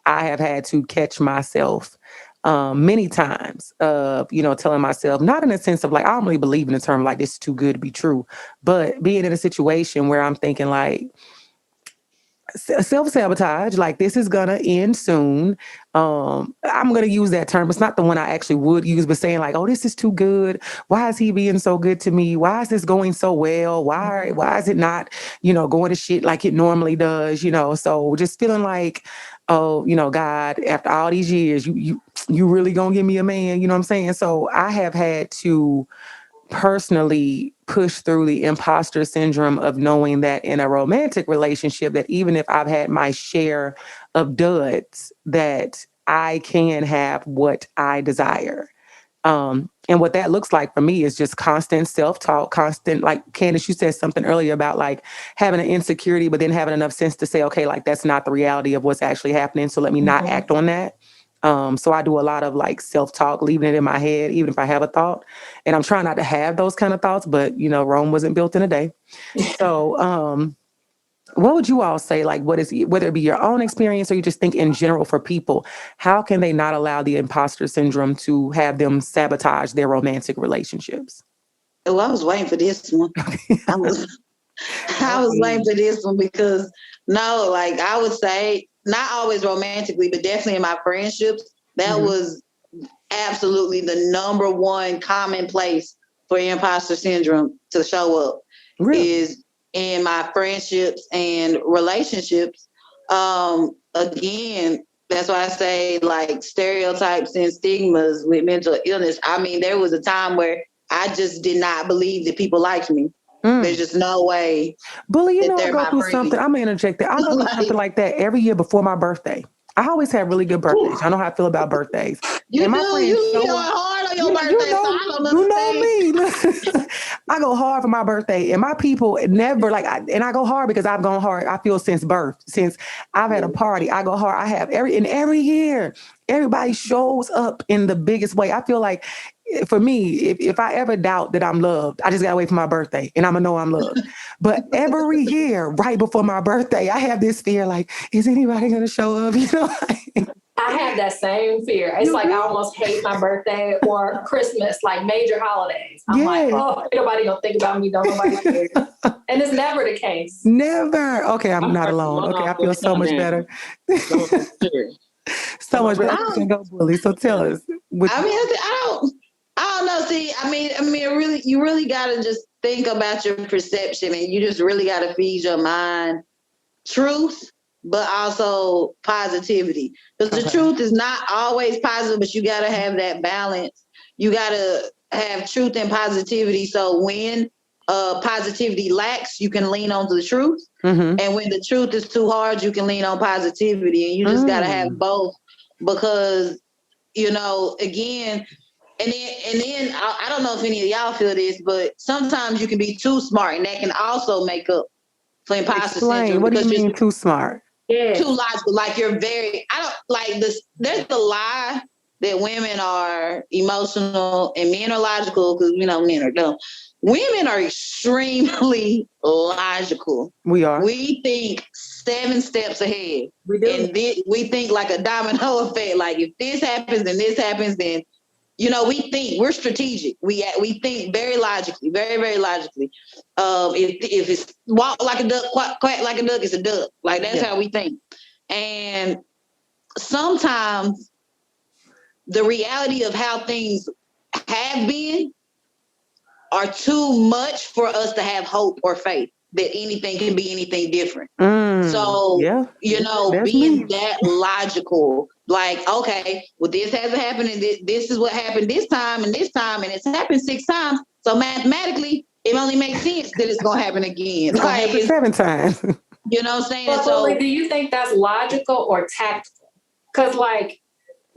I have had to catch myself many times of, you know, telling myself, not in a sense of like, I don't really believe in the term like this is too good to be true, but being in a situation where I'm thinking like, self-sabotage, like this is gonna end soon. I'm gonna use that term. It's not the one I actually would use, but saying like, oh, this is too good. Why is he being so good to me? Why is this going so well? Why is it not, you know, going to shit like it normally does, you know? So just feeling like, oh, you know, God, after all these years, you really gonna give me a man, you know what I'm saying? So I have had to personally push through the imposter syndrome of knowing that in a romantic relationship, that even if I've had my share of duds, that I can have what I desire. And what that looks like for me is just constant self-talk, constant, like Kandice, you said something earlier about like having an insecurity, but then having enough sense to say, okay, like that's not the reality of what's actually happening. So let me not act on that. So I do a lot of like self-talk, leaving it in my head, even if I have a thought. And I'm trying not to have those kind of thoughts, but you know, Rome wasn't built in a day. So what would you all say, like, whether it be your own experience or you just think in general for people, how can they not allow the imposter syndrome to have them sabotage their romantic relationships? Oh, I was waiting for this one. I was waiting for this one because no, like I would say, not always romantically, but definitely in my friendships, that was absolutely the number one common place for imposter syndrome to show up. Really? Is in my friendships and relationships. Again, that's why I say like stereotypes and stigmas with mental illness. I mean, there was a time where I just did not believe that people liked me. There's just no way. Bulli, you know, I go through something. I'm going to interject there. I go through something like that every year before my birthday. I always have really good birthdays. I know how I feel about birthdays. You and my friends you go hard on your birthday, so I don't understand. You know me. I go hard for my birthday, and my people never and I go hard because I've gone hard. I feel since birth, since I've had a party, I go hard. I have every year, everybody shows up in the biggest way. I feel like for me, if I ever doubt that I'm loved, I just gotta wait for my birthday and I'm gonna know I'm loved. But every year, right before my birthday, I have this fear, like, is anybody gonna show up? You know, I have that same fear. It's like I almost hate my birthday or Christmas, like major holidays. I'm like, oh, ain't nobody gonna think about me, don't nobody care. And it's never the case. Never. Okay, I'm not alone. Okay, I feel so much better. So much better. Go, Bulli. So tell us. I don't know. See, I mean, you really got to just think about your perception, and you just really got to feed your mind truth, but also positivity. Because the truth is not always positive, but you got to have that balance. You got to have truth and positivity. So when positivity lacks, you can lean on to the truth. And when the truth is too hard, you can lean on positivity. And you just got to have both because, you know, again, and then I don't know if any of y'all feel this, but sometimes you can be too smart, and that can also make up for imposter syndrome. What do you mean too smart? Yeah. Too logical. Like you're very, I don't like this. There's the lie that women are emotional and men are logical because, you know, men are dumb. Women are extremely logical. We are. We think 7 steps ahead. We do. And we think like a domino effect. Like if this happens and this happens, then you know, we're strategic. We think very logically, very, very logically. If it's walk like a duck, quack like a duck, it's a duck. Like that's how we think. And sometimes the reality of how things have been are too much for us to have hope or faith that anything can be anything different. So, you know, being that logical, like, okay, well, this hasn't happened, and this is what happened this time, and it's happened 6 times. So mathematically, it only makes sense that it's going to happen again. It's going to happen 7 times. You know what I'm saying? But so, do you think that's logical or tactical? Because, like,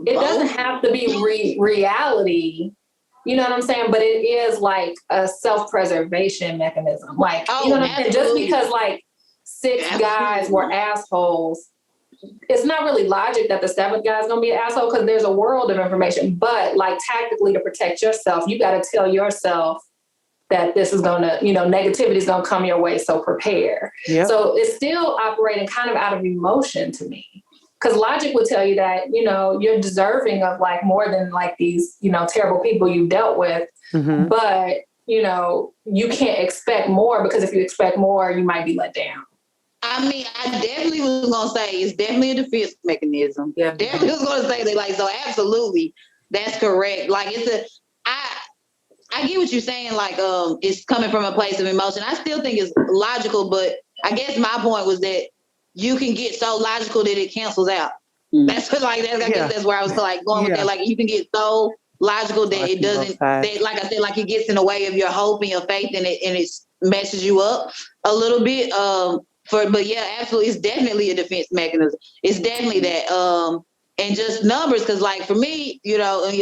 it doesn't have to be reality. You know what I'm saying? But it is like a self-preservation mechanism. Like, you know what I'm saying? Just because like 6 guys were assholes, it's not really logic that the 7th guy is going to be an asshole because there's a world of information. But like tactically to protect yourself, you got to tell yourself that this is going to, you know, negativity is going to come your way. So prepare. Yep. So it's still operating kind of out of emotion to me. Because logic would tell you that, you know, you're deserving of like more than like these, you know, terrible people you've dealt with. But, you know, you can't expect more because if you expect more, you might be let down. I mean, I definitely was going to say it's definitely a defense mechanism. Yeah. Definitely was going to say that, like, so absolutely, that's correct. Like, I get what you're saying, like, it's coming from a place of emotion. I still think it's logical, but I guess my point was that you can get so logical that it cancels out. That's what, like, I guess that's where I was like going with that. Like, you can get so logical that it doesn't, that, like I said, like it gets in the way of your hope and your faith, and it messes you up a little bit. But yeah, absolutely, it's definitely a defense mechanism. It's definitely that. and just numbers. Cause like for me, you know, and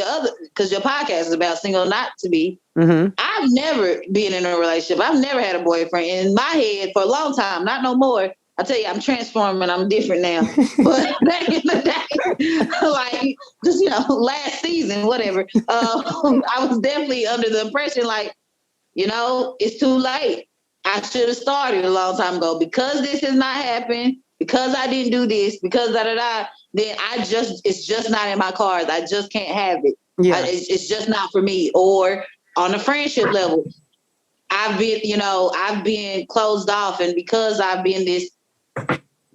cause your podcast is about single not to be. Mm-hmm. I've never been in a relationship. I've never had a boyfriend. In my head for a long time, not no more. I tell you, I'm transforming. I'm different now. But back in the day, like just, you know, last season, whatever, I was definitely under the impression like, you know, it's too late. I should have started a long time ago. Because this has not happened, because I didn't do this, because then it's just not in my cards. I just can't have it. Yeah. It's just not for me. Or on a friendship level, I've been closed off. And because I've been this,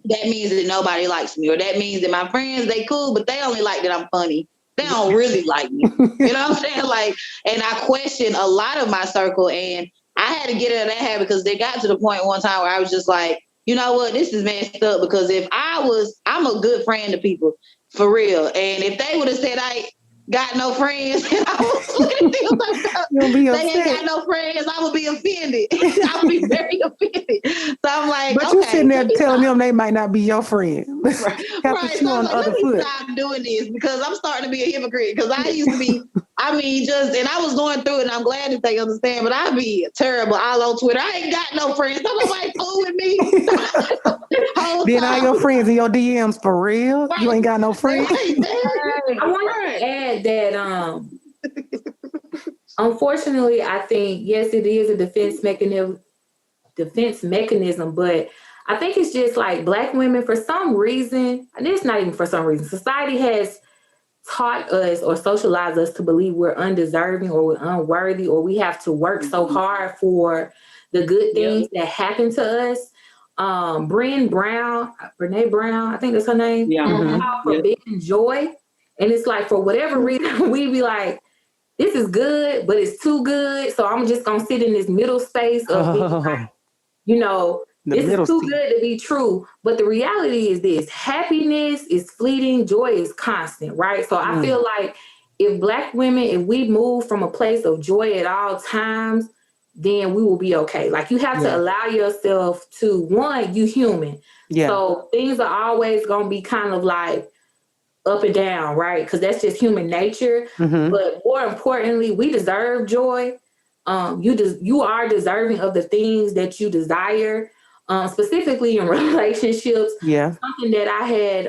that means that nobody likes me, or that means that my friends, they cool, but they only like that I'm funny. They don't really like me. You know what I'm saying? Like, and I question a lot of my circle, and I had to get out of that habit because they got to the point one time where I was just like, you know what, this is messed up, because I'm a good friend to people, for real. And if they would have said I got no friends, and I was looking at them like, they ain't got no friends, I would be offended. I would be very offended. So I'm like, but you sitting there telling them they might not be your friend. Right. So I'm like, let me stop doing this, because I'm starting to be a hypocrite. Because I used to be, and I was going through it, and I'm glad that they understand, but I'd be terrible all on Twitter. I ain't got no friends. Nobody cool with me. Then all your friends in your DMs, for real? Right. You ain't got no friends? I want to add that, unfortunately, I think, yes, it is a defense mechanism, but I think it's just like Black women, for some reason, and it's not even for some reason, society has taught us or socialized us to believe we're undeserving or we're unworthy, or we have to work so hard for the good things that happen to us. Brene Brown, I think that's her name, forbidden joy. And it's like, for whatever reason, we be like, this is good, but it's too good. So I'm just going to sit in this middle space of being like, you know, this is too good to be true. But the reality is this: happiness is fleeting, joy is constant, right? So I feel like if Black women, if we move from a place of joy at all times, then we will be okay. Like, you have to allow yourself to, one, you human. Yeah. So things are always going to be kind of like up and down, right? Because that's just human nature. Mm-hmm. But more importantly, we deserve joy. You are deserving of the things that you desire, specifically in relationships. Yeah. Something that I had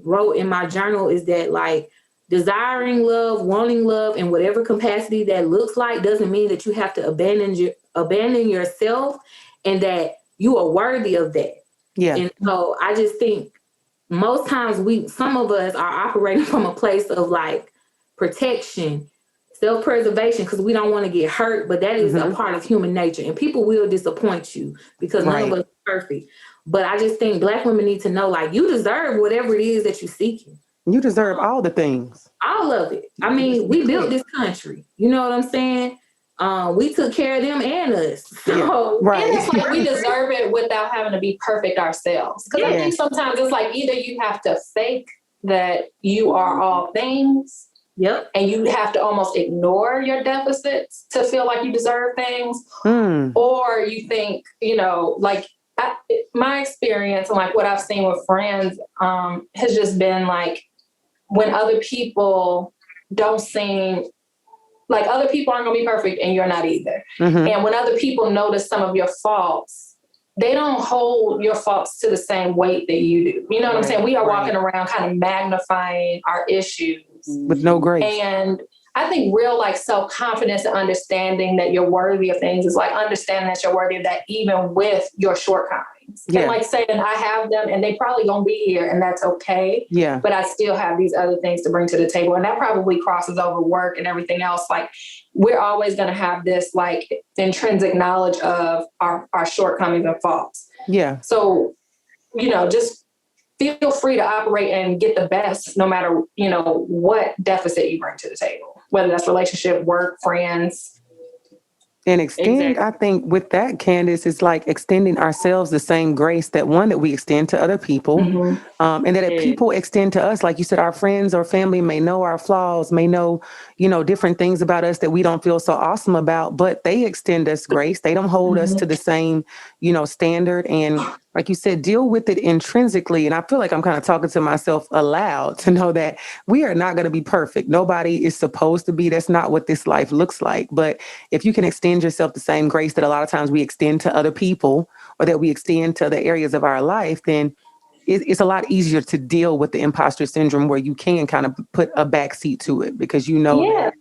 wrote in my journal is that, like, desiring love, wanting love in whatever capacity that looks like doesn't mean that you have to abandon yourself, and that you are worthy of that. Yeah. And so I just think most times some of us are operating from a place of like protection, self-preservation, because we don't want to get hurt, but that is a part of human nature, and people will disappoint you because none of us are perfect. But I just think Black women need to know, like, you deserve whatever it is that you're seeking. You deserve all the things. All of it. I mean, we built this country. You know what I'm saying? We took care of them and us. So, and it's like we deserve it without having to be perfect ourselves. Because I think sometimes it's like either you have to fake that you are all things. Yep. And you have to almost ignore your deficits to feel like you deserve things. Or you think, you know, like my experience and like what I've seen with friends has just been like, when other people don't seem like, other people aren't going to be perfect and you're not either. And when other people notice some of your faults, they don't hold your faults to the same weight that you do. You know what I'm saying? We are walking around kind of magnifying our issues. With no grace. And I think real like self-confidence and understanding that you're worthy of things is like understanding that you're worthy of that even with your shortcomings. Yeah. And like saying I have them and they probably gonna be here and that's okay. Yeah. But I still have these other things to bring to the table. And that probably crosses over work and everything else. Like we're always gonna have this like intrinsic knowledge of our shortcomings and faults. Yeah. So, you know, just feel free to operate and get the best no matter, you know, what deficit you bring to the table, whether that's relationship, work, friends. And extend, I think with that, Kandice, it's like extending ourselves the same grace that we extend to other people. And that if people extend to us, like you said, our friends or family may know our flaws, may know, you know, different things about us that we don't feel so awesome about, but they extend us grace. They don't hold us to the same, you know, standard. And like you said, deal with it intrinsically. And I feel like I'm kind of talking to myself aloud to know that we are not going to be perfect. Nobody is supposed to be. That's not what this life looks like. But if you can extend yourself the same grace that a lot of times we extend to other people or that we extend to the areas of our life, then it's a lot easier to deal with the imposter syndrome where you can kind of put a backseat to it because that,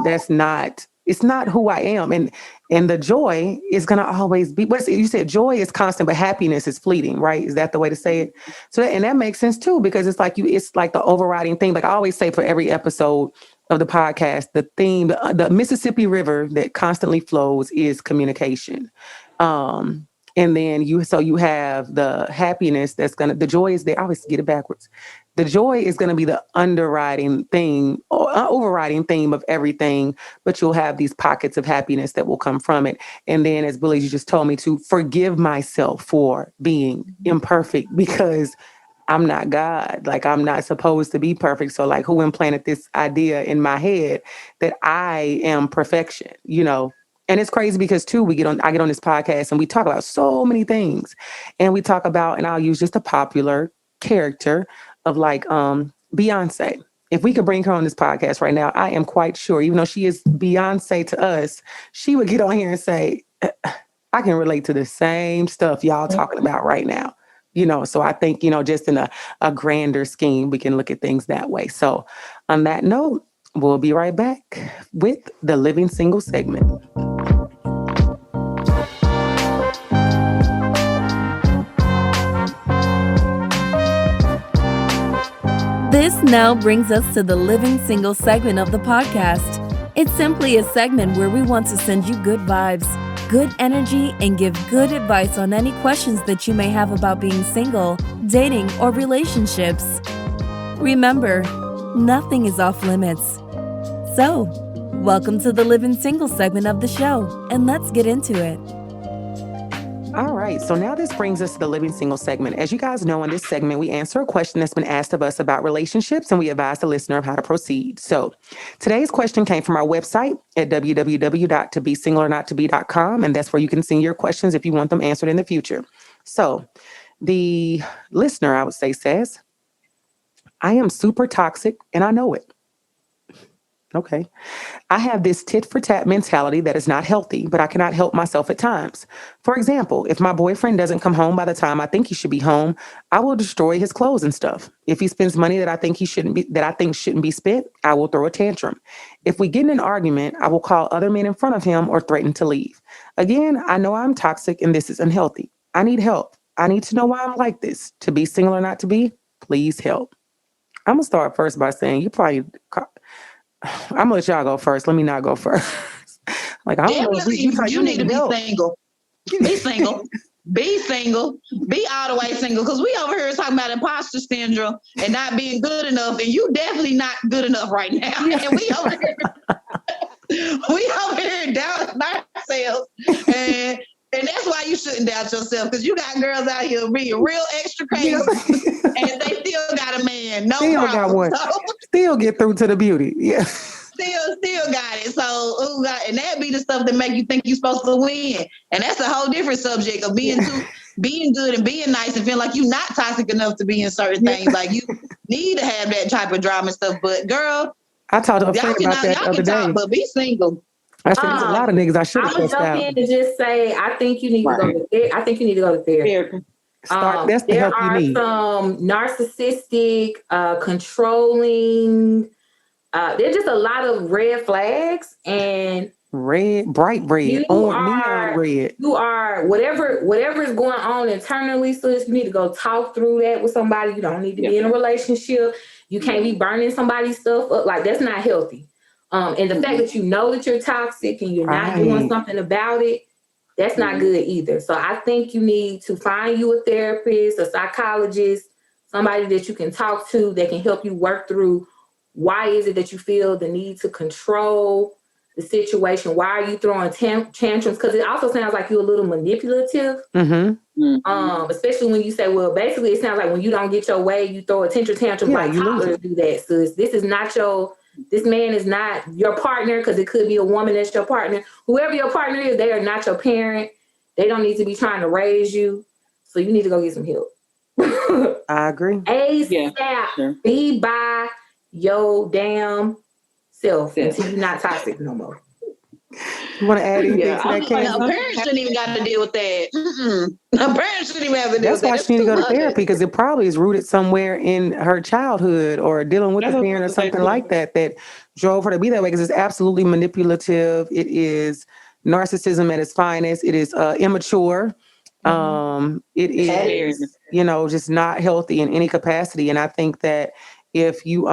that's not, it's not who I am. And the joy is going to always be, you said joy is constant, but happiness is fleeting, right? Is that the way to say it? So, and that makes sense too, because it's like the overriding thing. Like I always say for every episode of the podcast, the theme, the Mississippi River that constantly flows is communication. And then you have the happiness the joy is there. I always get it backwards. The joy is going to be the underwriting thing or overriding theme of everything, but you'll have these pockets of happiness that will come from it. And then as Bulli, you just told me to forgive myself for being imperfect because I'm not God. Like I'm not supposed to be perfect. So like who implanted this idea in my head that I am perfection, And it's crazy because too, I get on this podcast and we talk about so many things and we talk about, and I'll use just a popular character of like, Beyonce. If we could bring her on this podcast right now, I am quite sure, even though she is Beyonce to us, she would get on here and say, I can relate to the same stuff y'all talking about right now. So I think, just in a grander scheme, we can look at things that way. So on that note, we'll be right back with the Living Single segment. This now brings us to the Living Single segment of the podcast. It's simply a segment where we want to send you good vibes, good energy, and give good advice on any questions that you may have about being single, dating, or relationships. Remember, nothing is off limits. So, welcome to the Living Single segment of the show, and let's get into it. All right, so now this brings us to the Living Single segment. As you guys know, in this segment, we answer a question that's been asked of us about relationships, and we advise the listener of how to proceed. So today's question came from our website at www.tobesingleornottobe.com, and that's where you can send your questions if you want them answered in the future. So the listener, I would say, says, I am super toxic, and I know it. Okay. I have this tit for tat mentality that is not healthy, but I cannot help myself at times. For example, if my boyfriend doesn't come home by the time I think he should be home, I will destroy his clothes and stuff. If he spends money that I think shouldn't be spent, I will throw a tantrum. If we get in an argument, I will call other men in front of him or threaten to leave. Again, I know I'm toxic and this is unhealthy. I need help. I need to know why I'm like this. To be single or not to be, please help. I'm going to start first by saying I'm gonna let y'all go first. Let me not go first. Like I don't know if you need to be single. Be single. Be single. Be all the way single. Because we over here talking about imposter syndrome and not being good enough, and you definitely not good enough right now. Yeah. And we over here doubting ourselves. And that's why you shouldn't doubt yourself, because you got girls out here being real extra crazy, and they still got a man. No still problem. Got one. So, still get through to the beauty. Yeah. Still got it. So, and that be the stuff that make you think you're supposed to win. And that's a whole different subject of being good and being nice and feeling like you're not toxic enough to be in certain things. Like you need to have that type of drama and stuff. But girl, I talked to a friend about that the other day. But be single. I said there's a lot of niggas I should have cussed out. I'm gonna jump in and just say I think you need to go to therapy. I think you need to go to therapy. That's the help you need. There are some narcissistic, controlling. There's just a lot of red flags and bright red, neon red. You are whatever is going on internally. So you need to go talk through that with somebody. You don't need to be in a relationship. You can't be burning somebody's stuff up. Like that's not healthy. And the fact that you know that you're toxic and you're not doing something about it, that's not good either. So I think you need to find you a therapist, a psychologist, somebody that you can talk to that can help you work through why is it that you feel the need to control the situation? Why are you throwing tantrums? Because it also sounds like you're a little manipulative. Especially when you say, well, basically it sounds like when you don't get your way, you throw a tantrum like toddlers do that. So this man is not your partner, because it could be a woman that's your partner. Whoever your partner is, they are not your parent. They don't need to be trying to raise you. So you need to go get some help. I agree. ASAP. Yeah, sure. Be by your damn self until you're not toxic no more. You want to add anything to that, Candice? A parent shouldn't even got to deal with that. A parent shouldn't even have to deal with that. That's why she need to go to therapy, because it probably is rooted somewhere in her childhood or dealing with a parent or something like that drove her to be that way, because it's absolutely manipulative. It is narcissism at its finest. It is immature. It is, just not healthy in any capacity. And I think that if you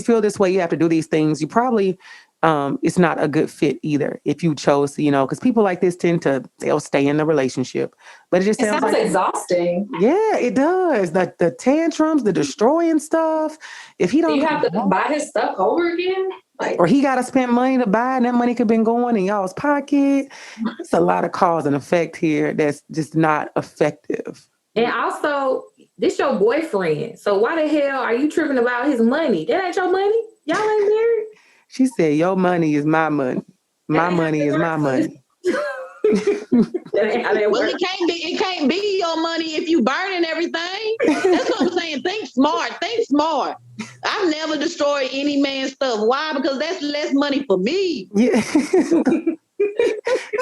feel this way, you have to do these things, you probably it's not a good fit either if you chose to, because people like this they'll stay in the relationship. But it sounds like exhausting. Yeah, it does. The tantrums, the destroying stuff. If he don't, you have to buy his stuff over again. Or he got to spend money to buy, and that money could have been going in y'all's pocket. It's a lot of cause and effect here that's just not effective. And also, this your boyfriend. So why the hell are you tripping about his money? That ain't your money. Y'all ain't married. She said, your money is my money. My money is my money. Well, it can't be your money if you burning everything. That's what I'm saying. Think smart. I've never destroyed any man's stuff. Why? Because that's less money for me. Yeah.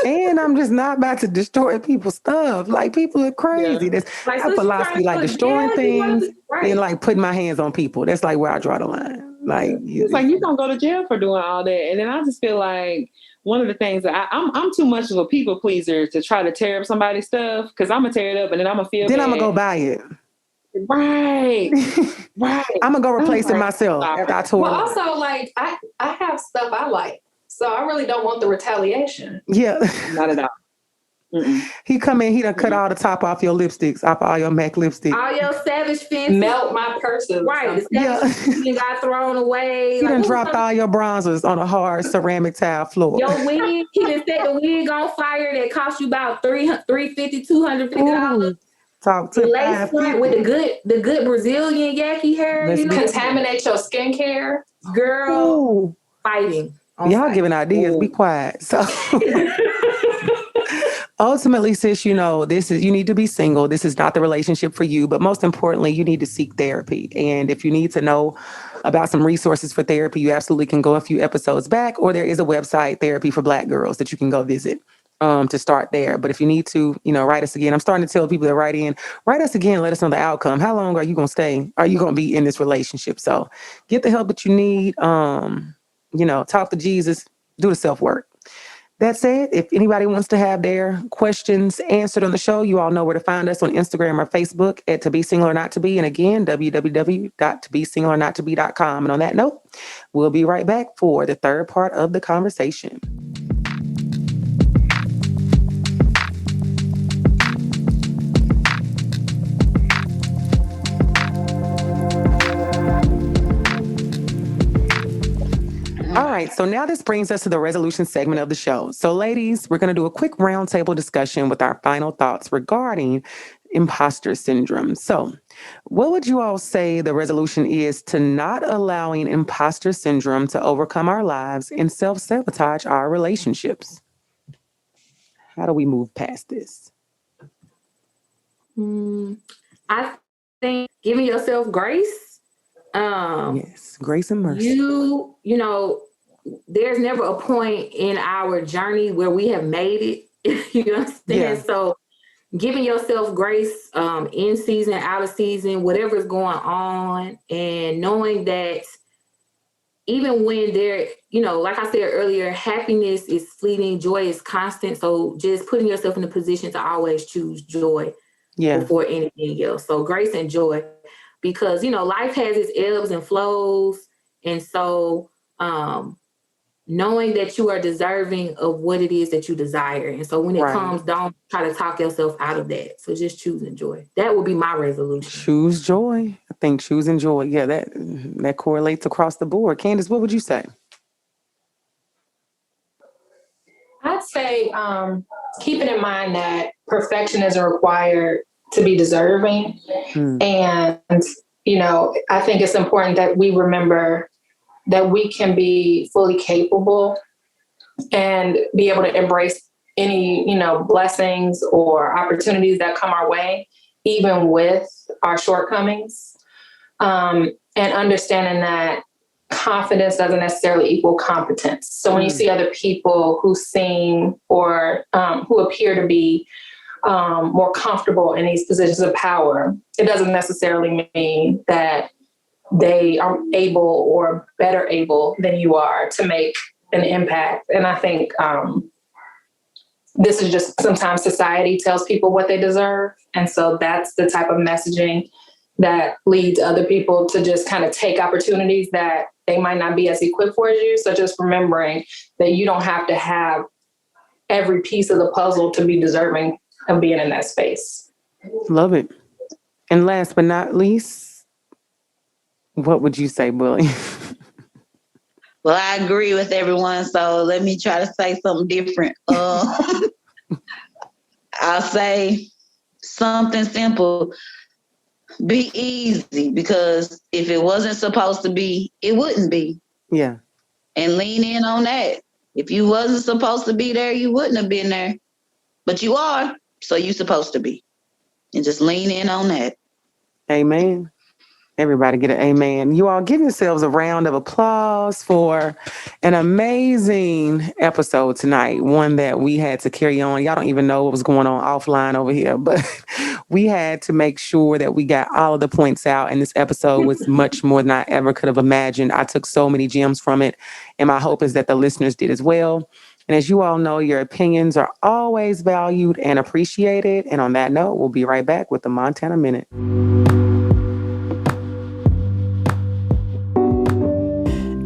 And I'm just not about to destroy people's stuff. Like, people are crazy. Yeah. That's my philosophy, like destroying things and like putting my hands on people. That's like where I draw the line. Like, it's like you don't go to jail for doing all that. And then I just feel like one of the things that I'm too much of a people pleaser to try to tear up somebody's stuff, because I'm gonna tear it up and then I'm gonna feel. Then bad. I'm gonna go buy it. Right. I'm gonna go replace it myself after I tore it. Also, like I have stuff I like, so I really don't want the retaliation. Yeah, not at all. Mm-mm. He come in, he done cut all the top off your lipsticks, off all your MAC lipsticks. All your Savage Fenty. Melt my purses. Right. The Savage Fenty got thrown away. He done dropped all your bronzers on a hard ceramic tile floor. Your wig, he done set the wig on fire that cost you about $350, $250. Talk to the lace front with the good Brazilian yaki hair. Contaminate your skincare. Girl, fighting. Y'all giving ideas. Be quiet. So ultimately, sis, you need to be single. This is not the relationship for you. But most importantly, you need to seek therapy. And if you need to know about some resources for therapy, you absolutely can go a few episodes back, or there is a website, Therapy for Black Girls, that you can go visit to start there. But if you need to, write us again. I'm starting to tell people that write us again, let us know the outcome. How long are you going to stay? Are you going to be in this relationship? So get the help that you need. Talk to Jesus, do the self-work. That said, if anybody wants to have their questions answered on the show, you all know where to find us on Instagram or Facebook at To Be Single or Not To Be. And again, www.tobesingleornottobe.com. And on that note, we'll be right back for the third part of the conversation. All right, so now this brings us to the resolution segment of the show. So ladies, we're going to do a quick roundtable discussion with our final thoughts regarding imposter syndrome. So what would you all say the resolution is to not allowing imposter syndrome to overcome our lives and self-sabotage our relationships? How do we move past this? I think giving yourself grace. Yes, grace and mercy. There's never a point in our journey where we have made it. You understand? Yeah. So giving yourself grace in season, out of season, whatever's going on, and knowing that even when like I said earlier, happiness is fleeting, joy is constant. So just putting yourself in a position to always choose joy before anything else. So grace and joy. Because, life has its ebbs and flows. And so knowing that you are deserving of what it is that you desire. And so when it comes, don't try to talk yourself out of that. So just choosing joy. That would be my resolution. Choose joy. I think choosing joy. Yeah, that correlates across the board. Candice, what would you say? I'd say keeping in mind that perfection isn't required to be deserving. And, I think it's important that we remember that we can be fully capable and be able to embrace any, blessings or opportunities that come our way, even with our shortcomings. And understanding that confidence doesn't necessarily equal competence. So when you see other people who seem or who appear to be more comfortable in these positions of power, it doesn't necessarily mean that they are able or better able than you are to make an impact. And I think this is just sometimes society tells people what they deserve. And so that's the type of messaging that leads other people to just kind of take opportunities that they might not be as equipped for as you. So just remembering that you don't have to have every piece of the puzzle to be deserving of being in that space. Love it. And last but not least, what would you say, Bulli? Well, I agree with everyone, so let me try to say something different. I'll say something simple. Be easy, because if it wasn't supposed to be, it wouldn't be. Yeah. And lean in on that. If you wasn't supposed to be there, you wouldn't have been there. But you are, so you're supposed to be. And just lean in on that. Amen. Everybody get an amen. You all give yourselves a round of applause for an amazing episode tonight. One that we had to carry on. Y'all don't even know what was going on offline over here, but we had to make sure that we got all of the points out. And this episode was much more than I ever could have imagined. I took so many gems from it. And my hope is that the listeners did as well. And as you all know, your opinions are always valued and appreciated. And on that note, we'll be right back with the Montana Minute.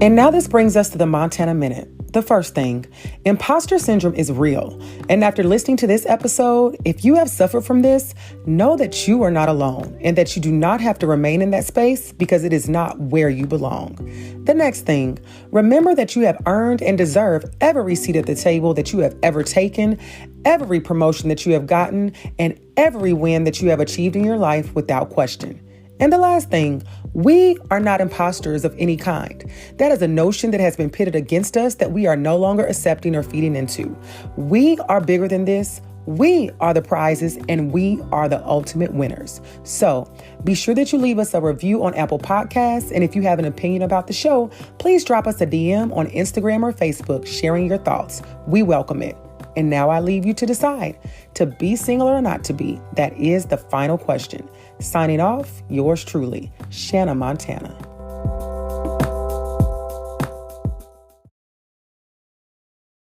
And now this brings us to the Montana Minute. The first thing, imposter syndrome is real. And after listening to this episode, if you have suffered from this, know that you are not alone and that you do not have to remain in that space because it is not where you belong. The next thing, remember that you have earned and deserve every seat at the table that you have ever taken, every promotion that you have gotten, and every win that you have achieved in your life without question. And the last thing, we are not imposters of any kind. That is a notion that has been pitted against us that we are no longer accepting or feeding into. We are bigger than this. We are the prizes and we are the ultimate winners. So be sure that you leave us a review on Apple Podcasts. And if you have an opinion about the show, please drop us a DM on Instagram or Facebook sharing your thoughts. We welcome it. And now I leave you to decide. To be single or not to be, that is the final question. Signing off, yours truly, Shanna Montana.